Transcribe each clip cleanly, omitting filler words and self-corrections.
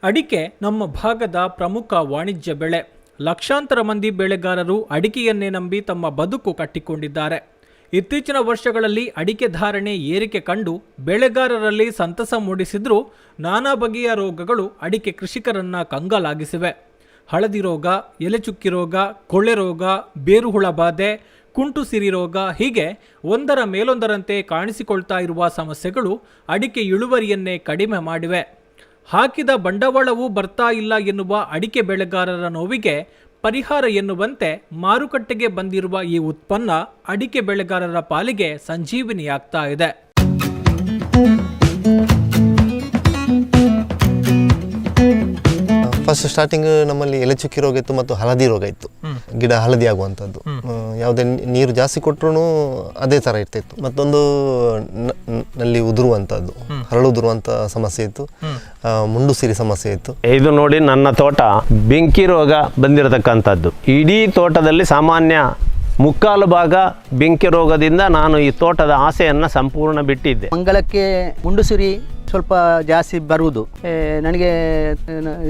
ಅಡಿಕೆ ನಮ್ಮ ಭಾಗದ ಪ್ರಮುಖ ವಾಣಿಜ್ಯ ಬೆಳೆ. ಲಕ್ಷಾಂತರ ಮಂದಿ ಬೆಳೆಗಾರರು ಅಡಿಕೆಯನ್ನೇ ನಂಬಿ ತಮ್ಮ ಬದುಕು ಕಟ್ಟಿಕೊಂಡಿದ್ದಾರೆ. ಇತ್ತೀಚಿನ ವರ್ಷಗಳಲ್ಲಿ ಅಡಿಕೆ ಧಾರಣೆ ಏರಿಕೆ ಕಂಡು ಬೆಳೆಗಾರರಲ್ಲಿ ಸಂತಸ ಮೂಡಿಸಿದ್ರೂ ನಾನಾ ಬಗೆಯ ರೋಗಗಳು ಅಡಿಕೆ ಕೃಷಿಕರನ್ನ ಕಂಗಾಲಾಗಿಸಿವೆ. ಹಳದಿ ರೋಗ, ಎಲೆಚುಕ್ಕಿ ರೋಗ, ಕೊಳ್ಳೆ ರೋಗ, ಬೇರುಹುಳ ಬಾಧೆ, ಕುಂಟು ಸಿರಿ ರೋಗ ಹೀಗೆ ಒಂದರ ಮೇಲೊಂದರಂತೆ ಕಾಣಿಸಿಕೊಳ್ತಾ ಇರುವ ಸಮಸ್ಯೆಗಳು ಅಡಿಕೆ ಇಳುವರಿಯನ್ನೇ ಕಡಿಮೆ ಮಾಡಿವೆ. ಹಾಕಿದ ಬಂಡವಾಳವೂ ಬರ್ತಾ ಇಲ್ಲ ಎನ್ನುವ ಅಡಿಕೆ ಬೆಳೆಗಾರರ ನೋವಿಗೆ ಪರಿಹಾರ ಎನ್ನುವಂತೆ ಮಾರುಕಟ್ಟೆಗೆ ಬಂದಿರುವ ಈ ಉತ್ಪನ್ನ ಅಡಿಕೆ ಬೆಳೆಗಾರರ ಪಾಲಿಗೆ ಸಂಜೀವಿನಿಯಾಗ್ತಾ ಇದೆ. ಫಸ್ಟ್ ಸ್ಟಾರ್ಟಿಂಗ್ ನಮ್ಮಲ್ಲಿ ಎಲೆಚುಕ್ಕಿ ರೋಗ ಇತ್ತು ಮತ್ತು ಹಳದಿ ರೋಗ ಇತ್ತು. ಗಿಡ ಹಳದಿ ಆಗುವಂಥದ್ದು, ಯಾವುದೇ ನೀರು ಜಾಸ್ತಿ ಕೊಟ್ಟರು ಅದೇ ಥರ ಇರ್ತಿತ್ತು. ಮತ್ತೊಂದು ನಲ್ಲಿ ಉದುರುವಂಥದ್ದು, ಹರಳುದುರುವಂಥ ಸಮಸ್ಯೆ ಇತ್ತು, ಮುಂಡು ಸಿರಿ ಸಮಸ್ಯೆ ಇತ್ತು. ಇದು ನೋಡಿ ನನ್ನ ತೋಟ ಬೆಂಕಿ ರೋಗ ಬಂದಿರತಕ್ಕಂಥದ್ದು. ಇಡೀ ತೋಟದಲ್ಲಿ ಸಾಮಾನ್ಯ ಮುಕ್ಕಾಲು ಭಾಗ ಬೆಂಕಿ ರೋಗದಿಂದ ನಾನು ಈ ತೋಟದ ಆಸೆಯನ್ನು ಸಂಪೂರ್ಣ ಬಿಟ್ಟಿದ್ದೆ. ಮಂಗಳಕ್ಕೆ ಮುಂಡುಸುರಿ ಸ್ವಲ್ಪ ಜಾಸ್ತಿ ಬರುವುದು ನನಗೆ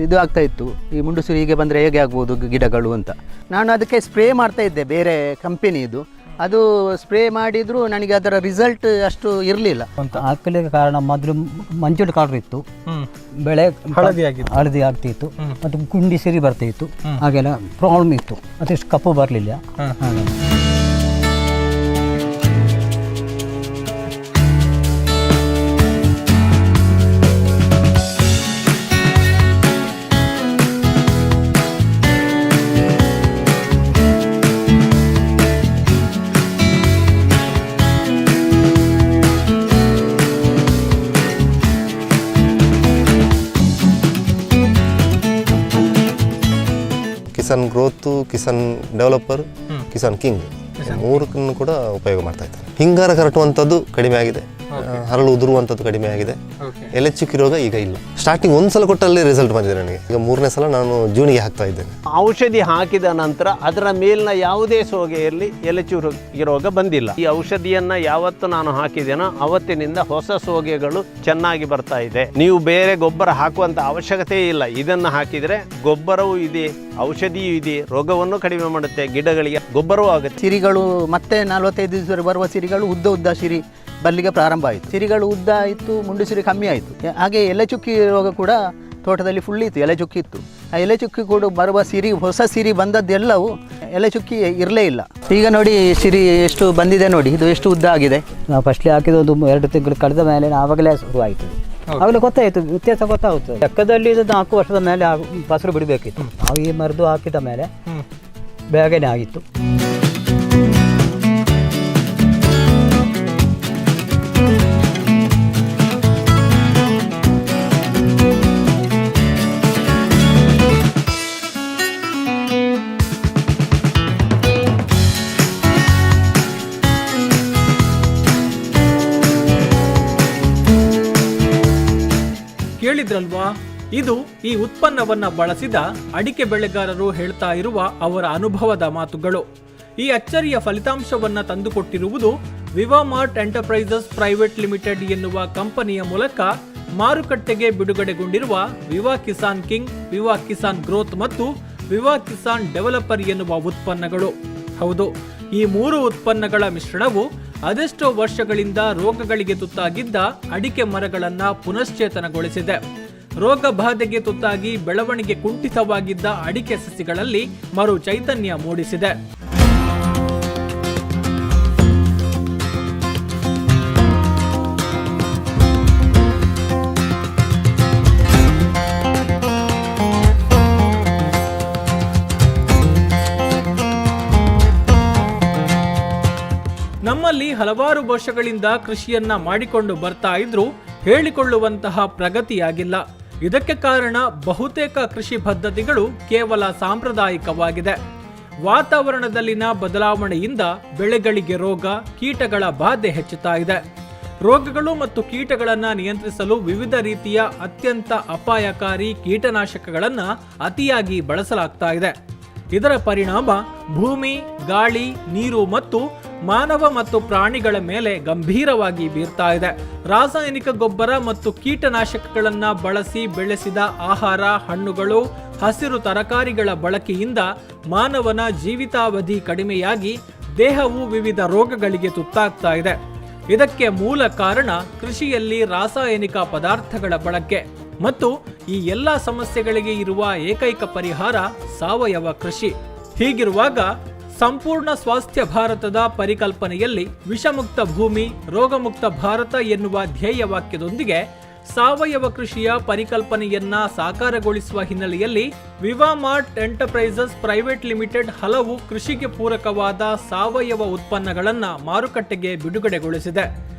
ಇದು ಆಗ್ತಾ ಇತ್ತು. ಈ ಮುಂಡುಸುರಿ ಹೀಗೆ ಬಂದರೆ ಹೇಗೆ ಆಗ್ಬೋದು ಗಿಡಗಳು ಅಂತ ನಾನು ಅದಕ್ಕೆ ಸ್ಪ್ರೇ ಮಾಡ್ತಾ ಇದ್ದೆ, ಬೇರೆ ಕಂಪೆನಿದು. ಅದು ಸ್ಪ್ರೇ ಮಾಡಿದ್ರು ನನಗೆ ಅದರ ರಿಸಲ್ಟ್ ಅಷ್ಟು ಇರಲಿಲ್ಲ. ಹಾಕಲಿಕ್ಕೆ ಕಾರಣ ಮೊದಲು ಮಂಜುಳ ಕಾಳು ಇತ್ತು, ಬೆಳೆ ಹಳದಿ ಆಗ್ತಿತ್ತು ಮತ್ತು ಗುಂಡಿ ಸಿರಿ ಬರ್ತಿತ್ತು, ಹಾಗೆಲ್ಲ ಪ್ರಾಬ್ಲಮ್ ಇತ್ತು. ಅದಿಷ್ಟು ಕಪ್ಪು ಬರಲಿಲ್ಲ. Kisan growth, Kisan developer, Kisan king ಮೂರಕ್ಕನ್ನು ಕೂಡ ಉಪಯೋಗ ಮಾಡ್ತಾ ಇದ್ದಾರೆ. ಹಿಂಗಾರ ಕರಟುವಂಥದ್ದು ಕಡಿಮೆ ಆಗಿದೆ, ಹರಳು ಉದುರುವಂಥದ್ದು ಕಡಿಮೆ ಆಗಿದೆ, ಎಲೆಚುಕ್ಕಿ ರೋಗ ಈಗ ಇಲ್ಲ. ಸ್ಟಾರ್ಟಿಂಗ್ ಒಂದ್ಸಲ ಕೊಟ್ಟಲ್ಲಿ ರಿಸಲ್ಟ್ ಬಂದಿದೆ ನನಗೆ. ಈಗ ಮೂರನೇ ಸಲ ನಾನು ಜೂನಿಗೆ ಹಾಕ್ತಾ ಇದ್ದೇನೆ. ಔಷಧಿ ಹಾಕಿದ ನಂತರ ಅದರ ಮೇಲಿನ ಯಾವುದೇ ಸೋಗೆ ಇರಲಿ ಎಲೆಚುಕ್ಕಿ ರೋಗ ಬಂದಿಲ್ಲ. ಈ ಔಷಧಿಯನ್ನ ಯಾವತ್ತು ನಾನು ಹಾಕಿದ್ದೇನೋ ಅವತ್ತಿನಿಂದ ಹೊಸ ಸೋಗೆಗಳು ಚೆನ್ನಾಗಿ ಬರ್ತಾ ಇದೆ. ನೀವು ಬೇರೆ ಗೊಬ್ಬರ ಹಾಕುವಂತ ಅವಶ್ಯಕತೆ ಇಲ್ಲ. ಇದನ್ನು ಹಾಕಿದ್ರೆ ಗೊಬ್ಬರವೂ ಇದೆ, ಔಷಧಿಯೂ ಇದೆ, ರೋಗವನ್ನು ಕಡಿಮೆ ಮಾಡುತ್ತೆ, ಗಿಡಗಳಿಗೆ ಗೊಬ್ಬರವೂ ಆಗುತ್ತೆ. ಸಿರಿಗಳು ಮತ್ತೆ 45 ದಿವಸ ಬರುವ ಸಿರಿಗಳು ಉದ್ದ ಸಿರಿ ಬರಲಿಕ್ಕೆ ಪ್ರಾರಂಭ ಆಯಿತು. ಸಿರಿಗಳು ಉದ್ದ ಆಯಿತು, ಮುಂಡು ಸಿರಿ ಕಮ್ಮಿ ಆಯಿತು. ಹಾಗೆ ಎಲೆಚುಕ್ಕಿ ರೋಗ ಕೂಡ ತೋಟದಲ್ಲಿ ಫುಲ್ ಇತ್ತು, ಎಲೆಚುಕ್ಕಿ ಇತ್ತು. ಆ ಎಲೆಚುಕ್ಕಿ ಕೂಡ ಬರುವ ಸಿರಿ, ಹೊಸ ಸಿರಿ ಬಂದದ್ದೆಲ್ಲವೂ ಎಲೆಚುಕ್ಕಿ ಇರಲೇ ಇಲ್ಲ. ಈಗ ನೋಡಿ ಸಿರಿ ಎಷ್ಟು ಬಂದಿದೆ ನೋಡಿ, ಇದು ಎಷ್ಟು ಉದ್ದ ಆಗಿದೆ. ನಾವು ಫಸ್ಟ್ಲಿ ಹಾಕಿದ್ದು 2 ತಿಂಗಳು ಕಳೆದ ಮೇಲೆ ಆವಾಗಲೇ ಶುರುವಾಯಿತು. ಆವಾಗಲೇ ಗೊತ್ತಾಯಿತು, ವ್ಯತ್ಯಾಸ ಗೊತ್ತಾಗುತ್ತೆ. ಲೆಕ್ಕದಲ್ಲಿ ಇದು 4 ವರ್ಷದ ಮೇಲೆ ಫಸಲು ಬಿಡಬೇಕಿತ್ತು. ನಾವು ಈ ಮರದು ಹಾಕಿದ ಮೇಲೆ ಬೇಗನೆ ಆಗಿತ್ತು. ಕೇಳಿದ್ರಲ್ವಾ, ಇದು ಈ ಉತ್ಪನ್ನವನ್ನ ಬಳಸಿದ ಅಡಿಕೆ ಬೆಳೆಗಾರರು ಹೇಳ್ತಾ ಇರುವ ಅವರ ಅನುಭವದ ಮಾತುಗಳು. ಈ ಅಚ್ಚರಿಯ ಫಲಿತಾಂಶವನ್ನ ತಂದುಕೊಟ್ಟಿರುವುದು ವಿವಾಮಾರ್ಟ್ ಎಂಟರ್ಪ್ರೈಸಸ್ ಪ್ರೈವೇಟ್ ಲಿಮಿಟೆಡ್ ಎನ್ನುವ ಕಂಪನಿಯ ಮೂಲಕ ಮಾರುಕಟ್ಟೆಗೆ ಬಿಡುಗಡೆಗೊಂಡಿರುವ ವಿವಾ ಕಿಸಾನ್ ಕಿಂಗ್, ವಿವಾ ಕಿಸಾನ್ ಗ್ರೋತ್ ಮತ್ತು ವಿವಾ ಕಿಸಾನ್ ಡೆವಲಪರ್ ಎನ್ನುವ ಉತ್ಪನ್ನಗಳು. ಹೌದು, ಈ 3 ಉತ್ಪನ್ನಗಳ ಮಿಶ್ರಣವು ಅದೆಷ್ಟೋ ವರ್ಷಗಳಿಂದ ರೋಗಗಳಿಗೆ ತುತ್ತಾಗಿದ್ದ ಅಡಿಕೆ ಮರಗಳನ್ನ ಪುನಶ್ಚೇತನಗೊಳಿಸಿದೆ. ರೋಗ ಬಾಧೆಗೆ ತುತ್ತಾಗಿ ಬೆಳವಣಿಗೆ ಕುಂಠಿತವಾಗಿದ್ದ ಅಡಿಕೆ ಸಸಿಗಳಲ್ಲಿ ಮರು ಚೈತನ್ಯ ಮೂಡಿಸಿದೆ. ನಮ್ಮಲ್ಲಿ ಹಲವಾರು ವರ್ಷಗಳಿಂದ ಕೃಷಿಯನ್ನ ಮಾಡಿಕೊಂಡು ಬರ್ತಾ ಇದ್ರೂ ಹೇಳಿಕೊಳ್ಳುವಂತಹ ಪ್ರಗತಿಯಾಗಿಲ್ಲ. ಇದಕ್ಕೆ ಕಾರಣ ಬಹುತೇಕ ಕೃಷಿ ಪದ್ಧತಿಗಳು ಕೇವಲ ಸಾಂಪ್ರದಾಯಿಕವಾಗಿದೆ. ವಾತಾವರಣದಲ್ಲಿನ ಬದಲಾವಣೆಯಿಂದ ಬೆಳೆಗಳಿಗೆ ರೋಗ, ಕೀಟಗಳ ಬಾಧೆ ಹೆಚ್ಚುತ್ತಾ ಇದೆ. ರೋಗಗಳು ಮತ್ತು ಕೀಟಗಳನ್ನು ನಿಯಂತ್ರಿಸಲು ವಿವಿಧ ರೀತಿಯ ಅತ್ಯಂತ ಅಪಾಯಕಾರಿ ಕೀಟನಾಶಕಗಳನ್ನು ಅತಿಯಾಗಿ ಬಳಸಲಾಗ್ತಾ ಇದೆ. ಇದರ ಪರಿಣಾಮ ಭೂಮಿ, ಗಾಳಿ, ನೀರು ಮತ್ತು ಮಾನವ ಮತ್ತು ಪ್ರಾಣಿಗಳ ಮೇಲೆ ಗಂಭೀರವಾಗಿ ಬೀರ್ತಾ ಇದೆ. ರಾಸಾಯನಿಕ ಗೊಬ್ಬರ ಮತ್ತು ಕೀಟನಾಶಕಗಳನ್ನು ಬಳಸಿ ಬೆಳೆಸಿದ ಆಹಾರ, ಹಣ್ಣುಗಳು, ಹಸಿರು ತರಕಾರಿಗಳ ಬಳಕೆಯಿಂದ ಮಾನವನ ಜೀವಿತಾವಧಿ ಕಡಿಮೆಯಾಗಿ ದೇಹವು ವಿವಿಧ ರೋಗಗಳಿಗೆ ತುತ್ತಾಗ್ತಾ ಇದೆ. ಇದಕ್ಕೆ ಮೂಲ ಕಾರಣ ಕೃಷಿಯಲ್ಲಿ ರಾಸಾಯನಿಕ ಪದಾರ್ಥಗಳ ಬಳಕೆ ಮತ್ತು ಈ ಎಲ್ಲ ಸಮಸ್ಯೆಗಳಿಗೆ ಇರುವ ಏಕೈಕ ಪರಿಹಾರ ಸಾವಯವ ಕೃಷಿ. ಹೀಗಿರುವಾಗ ಸಂಪೂರ್ಣ ಸ್ವಾಸ್ಥ್ಯ ಭಾರತದ ಪರಿಕಲ್ಪನೆಯಲ್ಲಿ ವಿಷಮುಕ್ತ ಭೂಮಿ, ರೋಗಮುಕ್ತ ಭಾರತ ಎನ್ನುವ ಧ್ಯೇಯವಾಕ್ಯದೊಂದಿಗೆ ಸಾವಯವ ಕೃಷಿಯ ಪರಿಕಲ್ಪನೆಯನ್ನ ಸಾಕಾರಗೊಳಿಸುವ ಹಿನ್ನೆಲೆಯಲ್ಲಿ ವಿವಾಮಾರ್ಟ್ ಎಂಟರ್ಪ್ರೈಸಸ್ ಪ್ರೈವೇಟ್ ಲಿಮಿಟೆಡ್ ಹಲವು ಕೃಷಿಗೆ ಪೂರಕವಾದ ಸಾವಯವ ಉತ್ಪನ್ನಗಳನ್ನು ಮಾರುಕಟ್ಟೆಗೆ ಬಿಡುಗಡೆಗೊಳಿಸಿದೆ.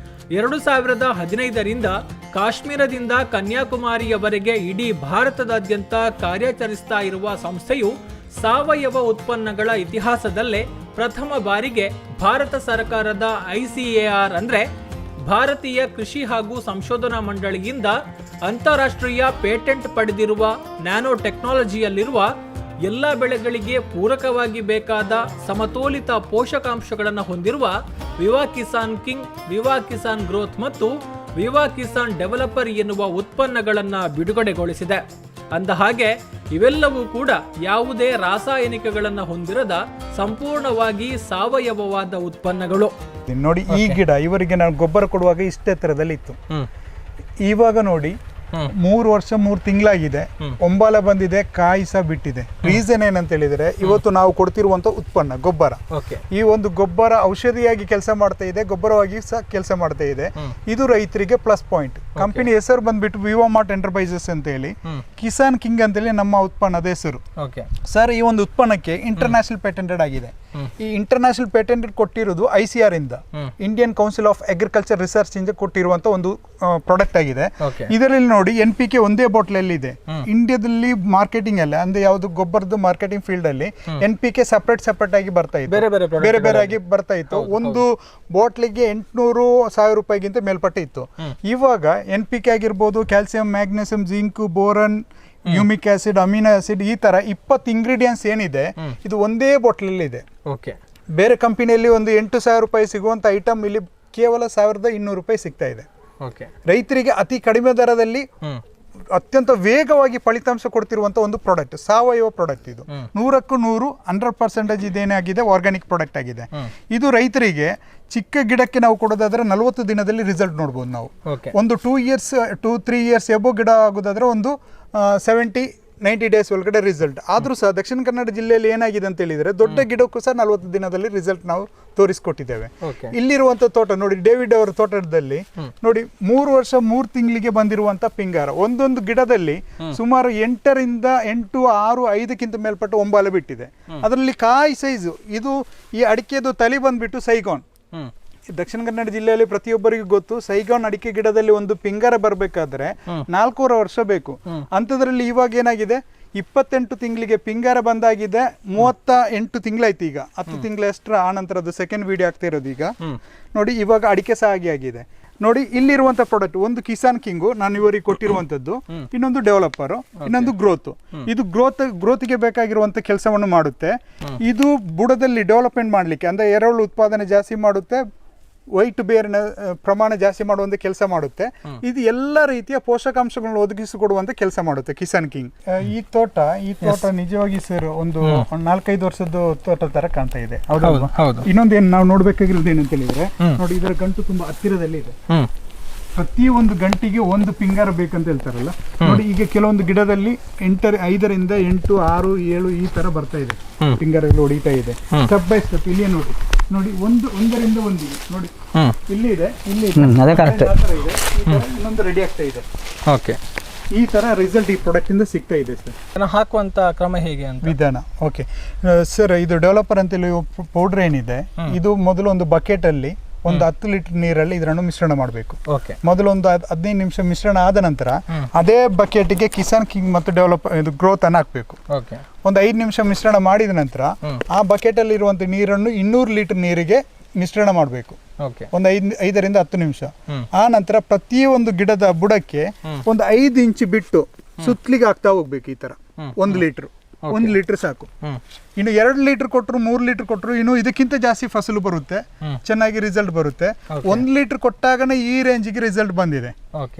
2015ರಿಂದ ಕಾಶ್ಮೀರದಿಂದ ಕನ್ಯಾಕುಮಾರಿಯವರೆಗೆ ಇಡೀ ಭಾರತದಾದ್ಯಂತ ಕಾರ್ಯಾಚರಿಸ್ತಾ ಇರುವ ಸಂಸ್ಥೆಯು ಸಾವಯವ ಉತ್ಪನ್ನಗಳ ಇತಿಹಾಸದಲ್ಲೇ ಪ್ರಥಮ ಬಾರಿಗೆ ಭಾರತ ಸರ್ಕಾರದ ICAR ಅಂದ್ರೆ ಭಾರತೀಯ ಕೃಷಿ ಹಾಗೂ ಸಂಶೋಧನಾ ಮಂಡಳಿಯಿಂದ ಅಂತಾರಾಷ್ಟ್ರೀಯ ಪೇಟೆಂಟ್ ಪಡೆದಿರುವ ನ್ಯಾನೋ ಟೆಕ್ನಾಲಜಿಯಲ್ಲಿರುವ ಎಲ್ಲ ಬೆಳೆಗಳಿಗೆ ಪೂರಕವಾಗಿ ಬೇಕಾದ ಸಮತೋಲಿತ ಪೋಷಕಾಂಶಗಳನ್ನು ಹೊಂದಿರುವ ವಿವಾ ಕಿಸಾನ್ ಕಿಂಗ್, ವಿವಾ ಕಿಸಾನ್ ಗ್ರೋತ್ ಮತ್ತು ವಿವಾ ಕಿಸಾನ್ ಡೆವಲಪರ್ ಎನ್ನುವ ಉತ್ಪನ್ನಗಳನ್ನು ಬಿಡುಗಡೆಗೊಳಿಸಿದೆ. ಅಂದಹಾಗೆ ಇವೆಲ್ಲವೂ ಕೂಡ ಯಾವುದೇ ರಾಸಾಯನಿಕಗಳನ್ನು ಹೊಂದಿರದ ಸಂಪೂರ್ಣವಾಗಿ ಸಾವಯವವಾದ ಉತ್ಪನ್ನಗಳು. ನೋಡಿ, ಈ ಗಿಡ ಇವರಿಗೆ ನಾವು ಗೊಬ್ಬರ ಕೊಡುವಾಗ ಇಷ್ಟೇ ಎತ್ತರದಲ್ಲಿ ಇತ್ತು. ಇವಾಗ ನೋಡಿ 3 ವರ್ಷ 3 ತಿಂಗಳಾಗಿದೆ, ಒಂಬಾಲ ಬಂದಿದೆ, ಕಾಯಿ ಸಹ ಬಿಟ್ಟಿದೆ. ರೀಸನ್ ಏನಂತ ಹೇಳಿದ್ರೆ ಇವತ್ತು ನಾವು ಕೊಡ್ತಿರುವಂತ ಉತ್ಪನ್ನ ಗೊಬ್ಬರ, ಈ ಒಂದು ಗೊಬ್ಬರ ಔಷಧಿಯಾಗಿ ಕೆಲಸ ಮಾಡ್ತಾ ಇದೆ, ಗೊಬ್ಬರವಾಗಿ ಸಹ ಕೆಲಸ ಮಾಡ್ತಾ ಇದೆ. ಇದು ರೈತರಿಗೆ ಪ್ಲಸ್ ಪಾಯಿಂಟ್. ಕಂಪನಿ ಹೆಸರು ಬಂದ್ಬಿಟ್ಟು ವಿವಾಮಾರ್ಟ್ ಎಂಟರ್ಪ್ರೈಸಸ್ ಅಂತ ಹೇಳಿ, ಕಿಸಾನ್ ಕಿಂಗ್ ಅಂತೇಳಿ ನಮ್ಮ ಉತ್ಪನ್ನದ ಹೆಸರು. ಸರ್, ಈ ಒಂದು ಉತ್ಪನ್ನಕ್ಕೆ ಇಂಟರ್ನ್ಯಾಷನಲ್ ಪೇಟೆಂಟೆಡ್ ಆಗಿದೆ. ಈ ಇಂಟರ್ನ್ಯಾಷನಲ್ ಪೇಟೆಂಟೆಡ್ ಕೊಟ್ಟಿರುವುದು ICAR ಇಂದ, Indian council of agriculture research ಇಂದ ಕೊಟ್ಟಿರುವಂತ ಒಂದು ಪ್ರಾಡಕ್ಟ್ ಆಗಿದೆ. ಇದರಲ್ಲಿ ನೋಡಿ NPK ಒಂದೇ ಬಾಟ್ಲಲ್ಲಿ ಇದೆ. ಇಂಡಿಯಾದಲ್ಲಿ ಮಾರ್ಕೆಟಿಂಗ್ ಅಲ್ಲ ಅಂದ್ರೆ ಯಾವುದು ಗೊಬ್ಬರದ ಮಾರ್ಕೆಟಿಂಗ್ ಫೀಲ್ಡ್ ಅಲ್ಲಿ NPK ಸಪರೇಟ್ ಆಗಿ ಬರ್ತಾ ಇತ್ತು, ಬೇರೆ ಬೇರೆ ಆಗಿ ಬರ್ತಾ ಇತ್ತು. ಒಂದು ಬಾಟ್ಲಿಗೆ 800,000 ರೂಪಾಯಿಗಿಂತ ಮೇಲ್ಪಟ್ಟೆ ಇತ್ತು. ಇವಾಗ NPK ಆಗಿರ್ಬೋದು, calcium, magnesium, zinc, boron, humic acid, amino acid, ಈ ತರ 20 ಇಂಗ್ರೀಡಿಯೆಂಟ್ಸ್ ಏನಿದೆ ಇದು ಒಂದೇ ಬಾಟ್ಲಲ್ಲಿ ಇದೆ. ಬೇರೆ ಕಂಪನಿಯಲ್ಲಿ ಒಂದು 8,000 ರೂಪಾಯಿ ಸಿಗುವಂತ ಐಟಮ್ ಇಲ್ಲಿ ಕೇವಲ 1,200 ರೂಪಾಯಿ ಸಿಗ್ತಾ ಇದೆ. ರೈತರಿಗೆ ಅತಿ ಕಡಿಮೆ ದರದಲ್ಲಿ ಅತ್ಯಂತ ವೇಗವಾಗಿ ಫಲಿತಾಂಶ ಕೊಡ್ತಿರುವಂತ ಒಂದು ಪ್ರಾಡಕ್ಟ್, ಸಾವಯವ ಪ್ರಾಡಕ್ಟ್. ಇದು 100ಕ್ಕೂ 100% ಇದೇನಾಗಿದೆ ಆರ್ಗ್ಯಾನಿಕ್ ಪ್ರಾಡಕ್ಟ್ ಆಗಿದೆ. ಇದು ರೈತರಿಗೆ ಚಿಕ್ಕ ಗಿಡಕ್ಕೆ ನಾವು ಕೊಡೋದಾದ್ರೆ 40 ದಿನದಲ್ಲಿ ರಿಸಲ್ಟ್ ನೋಡ್ಬೋದು ನಾವು. ಒಂದು 2-3 ಇಯರ್ಸ್ ಎಬೋ ಗಿಡ ಆಗೋದಾದ್ರೆ ಒಂದು 70-90 ಡೇಸ್ ಒಳಗಡೆ ರಿಸಲ್ಟ್. ಆದ್ರೂ ಸಹ ದಕ್ಷಿಣ ಕನ್ನಡ ಜಿಲ್ಲೆಯಲ್ಲಿ ಏನಾಗಿದೆ ಅಂತ ಹೇಳಿದ್ರೆ ದೊಡ್ಡ ಗಿಡಕ್ಕೂ ಸಹ 40 ದಿನದಲ್ಲಿ ರಿಸಲ್ಟ್ ನಾವು ತೋರಿಸ್ಕೊಟ್ಟಿದ್ದೇವೆ. ಇಲ್ಲಿರುವಂತ ತೋಟ ನೋಡಿ, ಡೇವಿಡ್ ಅವರ ತೋಟದಲ್ಲಿ ನೋಡಿ 3 ವರ್ಷ 3 ತಿಂಗಳಿಗೆ ಬಂದಿರುವಂತ ಪಿಂಗಾರ. ಒಂದೊಂದು ಗಿಡದಲ್ಲಿ ಸುಮಾರು 8-6-5ಕ್ಕಿಂತ ಮೇಲ್ಪಟ್ಟು ಒಂಬಾಲೆ ಬಿಟ್ಟಿದೆ. ಅದರಲ್ಲಿ ಕಾಯಿ ಸೈಜು, ಇದು ಈ ಅಡಿಕೆದು ತಲೆ ಬಂದ್ಬಿಟ್ಟು ಸೈಗಾನ್. ದಕ್ಷಿಣ ಕನ್ನಡ ಜಿಲ್ಲೆಯಲ್ಲಿ ಪ್ರತಿಯೊಬ್ಬರಿಗೂ ಗೊತ್ತು, ಸೈಗಾನ್ ಅಡಿಕೆ ಗಿಡದಲ್ಲಿ ಒಂದು ಪಿಂಗಾರ ಬರಬೇಕಾದ್ರೆ 4 ವರ್ಷ ಬೇಕು. ಅಂಥದ್ರಲ್ಲಿ ಇವಾಗ ಏನಾಗಿದೆ, 28 ತಿಂಗಳಿಗೆ ಪಿಂಗಾರ ಬಂದಾಗಿದೆ. 38 ತಿಂಗಳಾಯ್ತು, ಈಗ 10 ತಿಂಗಳಷ್ಟರ ಆನಂತರದ್ದು ಸೆಕೆಂಡ್ ವಿಡಿಯೋ ಆಗ್ತಾ ಇರೋದು. ಈಗ ನೋಡಿ, ಇವಾಗ ಅಡಿಕೆ ಸಹ ಆಗಿದೆ. ನೋಡಿ, ಇಲ್ಲಿರುವಂತ ಪ್ರಾಡಕ್ಟ್ ಒಂದು ಕಿಸಾನ್ ಕಿಂಗು ನಾನು ಇವರಿಗೆ ಕೊಟ್ಟಿರುವಂತದ್ದು, ಇನ್ನೊಂದು ಡೆವಲಪರ್, ಇನ್ನೊಂದು ಗ್ರೋತ್. ಇದು ಗ್ರೋತ್ಗೆ ಬೇಕಾಗಿರುವಂತ ಕೆಲಸವನ್ನು ಮಾಡುತ್ತೆ. ಇದು ಬುಡದಲ್ಲಿ ಡೆವಲಪ್ಮೆಂಟ್ ಮಾಡ್ಲಿಕ್ಕೆ ಅಂದ್ರೆ ಎರೆಹುಳು ಉತ್ಪಾದನೆ ಜಾಸ್ತಿ ಮಾಡುತ್ತೆ, ವೈಟ್ ಬೇರಿನ ಪ್ರಮಾಣ ಜಾಸ್ತಿ ಮಾಡುವಂತ ಕೆಲಸ ಮಾಡುತ್ತೆ. ಇದು ಎಲ್ಲ ರೀತಿಯ ಪೋಷಕಾಂಶಗಳನ್ನು ಒದಗಿಸಿಕೊಡುವಂತ ಕೆಲಸ ಮಾಡುತ್ತೆ ಕಿಸಾನ್ ಕಿಂಗ್. ಈ ತೋಟ ನಿಜವಾಗಿ ಸರ್ ಒಂದು 4-5 ವರ್ಷದ ತೋಟ ತರ ಕಾಣ್ತಾ ಇದೆ. ಇನ್ನೊಂದೇನು ನಾವು ನೋಡ್ಬೇಕಾಗಿರೋದು ಏನಂತ ಹೇಳಿದ್ರೆ ನೋಡಿ, ಇದರ ಗಂಟು ತುಂಬಾ ಹತ್ತಿರದಲ್ಲಿ ಇದೆ. ಪ್ರತಿಯೊಂದು ಗಂಟಿಗೆ ಒಂದು ಪಿಂಗಾರ ಬೇಕಂತ ಹೇಳ್ತಾರಲ್ಲ ನೋಡಿ, ಈಗ ಕೆಲವೊಂದು ಗಿಡದಲ್ಲಿ 5ರಿಂದ 8, 6, 7 ಈ ತರ ಬರ್ತಾ ಇದೆ, ಪಿಂಗಾರಗಳು ಹೊಡಿತಾ ಇದೆ ಸ್ಟೆಪ್ ಬೈ ಸ್ಟೆಪ್. ಇಲ್ಲಿಯೇ ನೋಡಿ ಒಂದರಿಂದ ಒಂದಿಗೆ ನೋಡಿ, ಇಲ್ಲಿ ಇದೆ, ಇನ್ನೊಂದು ರೆಡಿ ಆಗ್ತಾ ಇದೆ. ಈ ತರ ರಿಸಲ್ಟ್ ಈ ಪ್ರಾಡಕ್ಟ್ ಇಂದ ಸಿಗ್ತಾ ಇದೆ ಸರ್. ಹಾಕುವಂತ ಕ್ರಮ ಹೇಗೆ ಅಂತ ವಿಧಾನ. ಓಕೆ ಸರ್, ಇದು ಡೆವಲಪರ್ ಅಂತೇಳಿ ಪೌಡರ್ ಏನಿದೆ, ಇದು ಮೊದಲು ಒಂದು ಬಕೆಟ್ ಅಲ್ಲಿ ಒಂದು 10 ಲೀಟರ್ ನೀರಲ್ಲಿ ಇದನ್ನು ಮಿಶ್ರಣ ಮಾಡಬೇಕು. ಮೊದಲು ಒಂದು 15 ನಿಮಿಷ ಮಿಶ್ರಣ ಆದ ನಂತರ ಅದೇ ಬಕೆಟ್ಗೆ ಕಿಸಾನ್ ಕಿಂಗ್ ಮತ್ತು ಇದು ಗ್ರೋತ್ ಅನ್ನು ಹಾಕ್ಬೇಕು. ಒಂದು 5 ನಿಮಿಷ ಮಿಶ್ರಣ ಮಾಡಿದ ನಂತರ ಆ ಬಕೆಟ್ ಅಲ್ಲಿ ಇರುವಂತ ನೀರನ್ನು 200 ಲೀಟರ್ ನೀರಿಗೆ ಮಿಶ್ರಣ ಮಾಡಬೇಕು. ಒಂದು 5ರಿಂದ 10 ನಿಮಿಷ. ಆ ನಂತರ ಪ್ರತಿಯೊಂದು ಗಿಡದ ಬುಡಕ್ಕೆ ಒಂದು 5 ಇಂಚು ಬಿಟ್ಟು ಸುತ್ತಲಿಗೆ ಆಗ್ತಾ ಹೋಗ್ಬೇಕು. ಈ ತರ 1 ಲೀಟರ್ 1 ಲೀಟರ್ ಸಾಕು. ಇನ್ನು 2 ಲೀಟರ್ ಕೊಟ್ಟರು 3 ಲೀಟರ್ ಕೊಟ್ಟರು ಇನ್ನು ಇದಕ್ಕಿಂತ ಜಾಸ್ತಿ ಫಸಲು ಬರುತ್ತೆ, ಚೆನ್ನಾಗಿ ರಿಸಲ್ಟ್ ಬರುತ್ತೆ. 1 ಲೀಟರ್ ಕೊಟ್ಟಾಗನೇ ಈ ರೇಂಜಿಗೆ ರಿಸಲ್ಟ್ ಬಂದಿದೆ.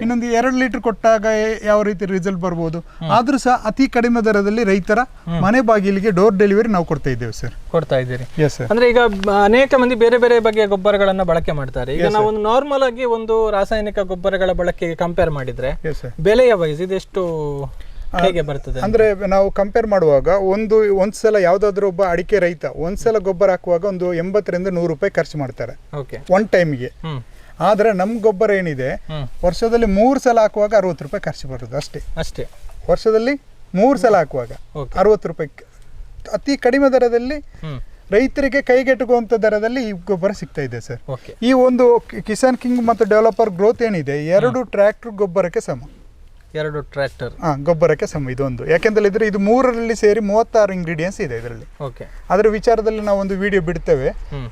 ಇನ್ನೊಂದು 2 ಲೀಟರ್ ಕೊಟ್ಟಾಗ ಯಾವ ರೀತಿ ರಿಸಲ್ಟ್ ಬರ್ಬೋದು, ಆದ್ರೂ ಸಹ ಅತಿ ಕಡಿಮೆ ದರದಲ್ಲಿ ರೈತರ ಮನೆ ಬಾಗಿಲಿಗೆ ಡೋರ್ ಡೆಲಿವರಿ ನಾವು ಕೊಡ್ತಾ ಇದ್ದೇವೆ ಸರ್. ಕೊಡ್ತಾ ಇದ್ದೀರಿ. Yes sir. ಅಂದ್ರೆ ಈಗ ಅನೇಕ ಮಂದಿ ಬೇರೆ ಬೇರೆ ಬಗೆಯ ಗೊಬ್ಬರಗಳನ್ನ ಬಳಕೆ ಮಾಡ್ತಾರೆ. ಈಗ ನಾವು ನಾರ್ಮಲ್ ಆಗಿ ಒಂದು ರಾಸಾಯನಿಕ ಗೊಬ್ಬರಗಳ ಬಳಕೆಗೆ ಕಂಪೇರ್ ಮಾಡಿದ್ರೆ ಎಸ್ ಸರ್. ಬೆಲೆಯ ವೈಸ್ ಇದೆಷ್ಟು ಹೇಗೆ ಬರ್ತದೆ ಅಂದ್ರೆ ನಾವು ಕಂಪೇರ್ ಮಾಡುವಾಗ ಒಂದ್ಸಲ ಯಾವ್ದಾದ್ರು ಒಬ್ಬ ಅಡಿಕೆ ರೈತ ಒಂದ್ಸಲ ಗೊಬ್ಬರ ಹಾಕುವಾಗ ಒಂದು 80 ರಿಂದ 100 ರೂಪಾಯಿ ಖರ್ಚು ಮಾಡ್ತಾರೆ ಒನ್ ಟೈಮ್ಗೆ. ಆದ್ರೆ ನಮ್ ಗೊಬ್ಬರ ಏನಿದೆ ವರ್ಷದಲ್ಲಿ 3 ಸಲ ಹಾಕುವಾಗ 60 ರೂಪಾಯಿ ಖರ್ಚು ಬರುದು ಅಷ್ಟೇ. ವರ್ಷದಲ್ಲಿ 3 ಸಲ ಹಾಕುವಾಗ 60 ರೂಪಾಯಿ ಅತಿ ಕಡಿಮೆ ದರದಲ್ಲಿ ರೈತರಿಗೆ ಕೈಗೆಟುಕುವಂತ ದರದಲ್ಲಿ ಈ ಗೊಬ್ಬರ ಸಿಗ್ತಾ ಇದೆ ಸರ್. ಈ ಒಂದು ಕಿಸಾನ್ ಕಿಂಗ್ ಮತ್ತು ಡೆವಲಪರ್ ಗ್ರೋತ್ ಏನಿದೆ 2 ಟ್ರ್ಯಾಕ್ಟರ್ ಗೊಬ್ಬರಕ್ಕೆ ಸಮ. 2 ಟ್ರ್ಯಾಕ್ಟರ್ ಗೊಬ್ಬರಕ್ಕೆ ಸಮ ಇದೊಂದು. ಯಾಕೆಂದ್ರೆ ಇದು 3ರಲ್ಲಿ ಸೇರಿ 36 ಇಂಗ್ರೀಡಿಯೆಂಟ್ಸ್ ಇದೆ ಇದರಲ್ಲಿ. ಅದರ ವಿಚಾರದಲ್ಲಿ ನಾವು ಒಂದು ವಿಡಿಯೋ ಬಿಡ್ತೇವೆ,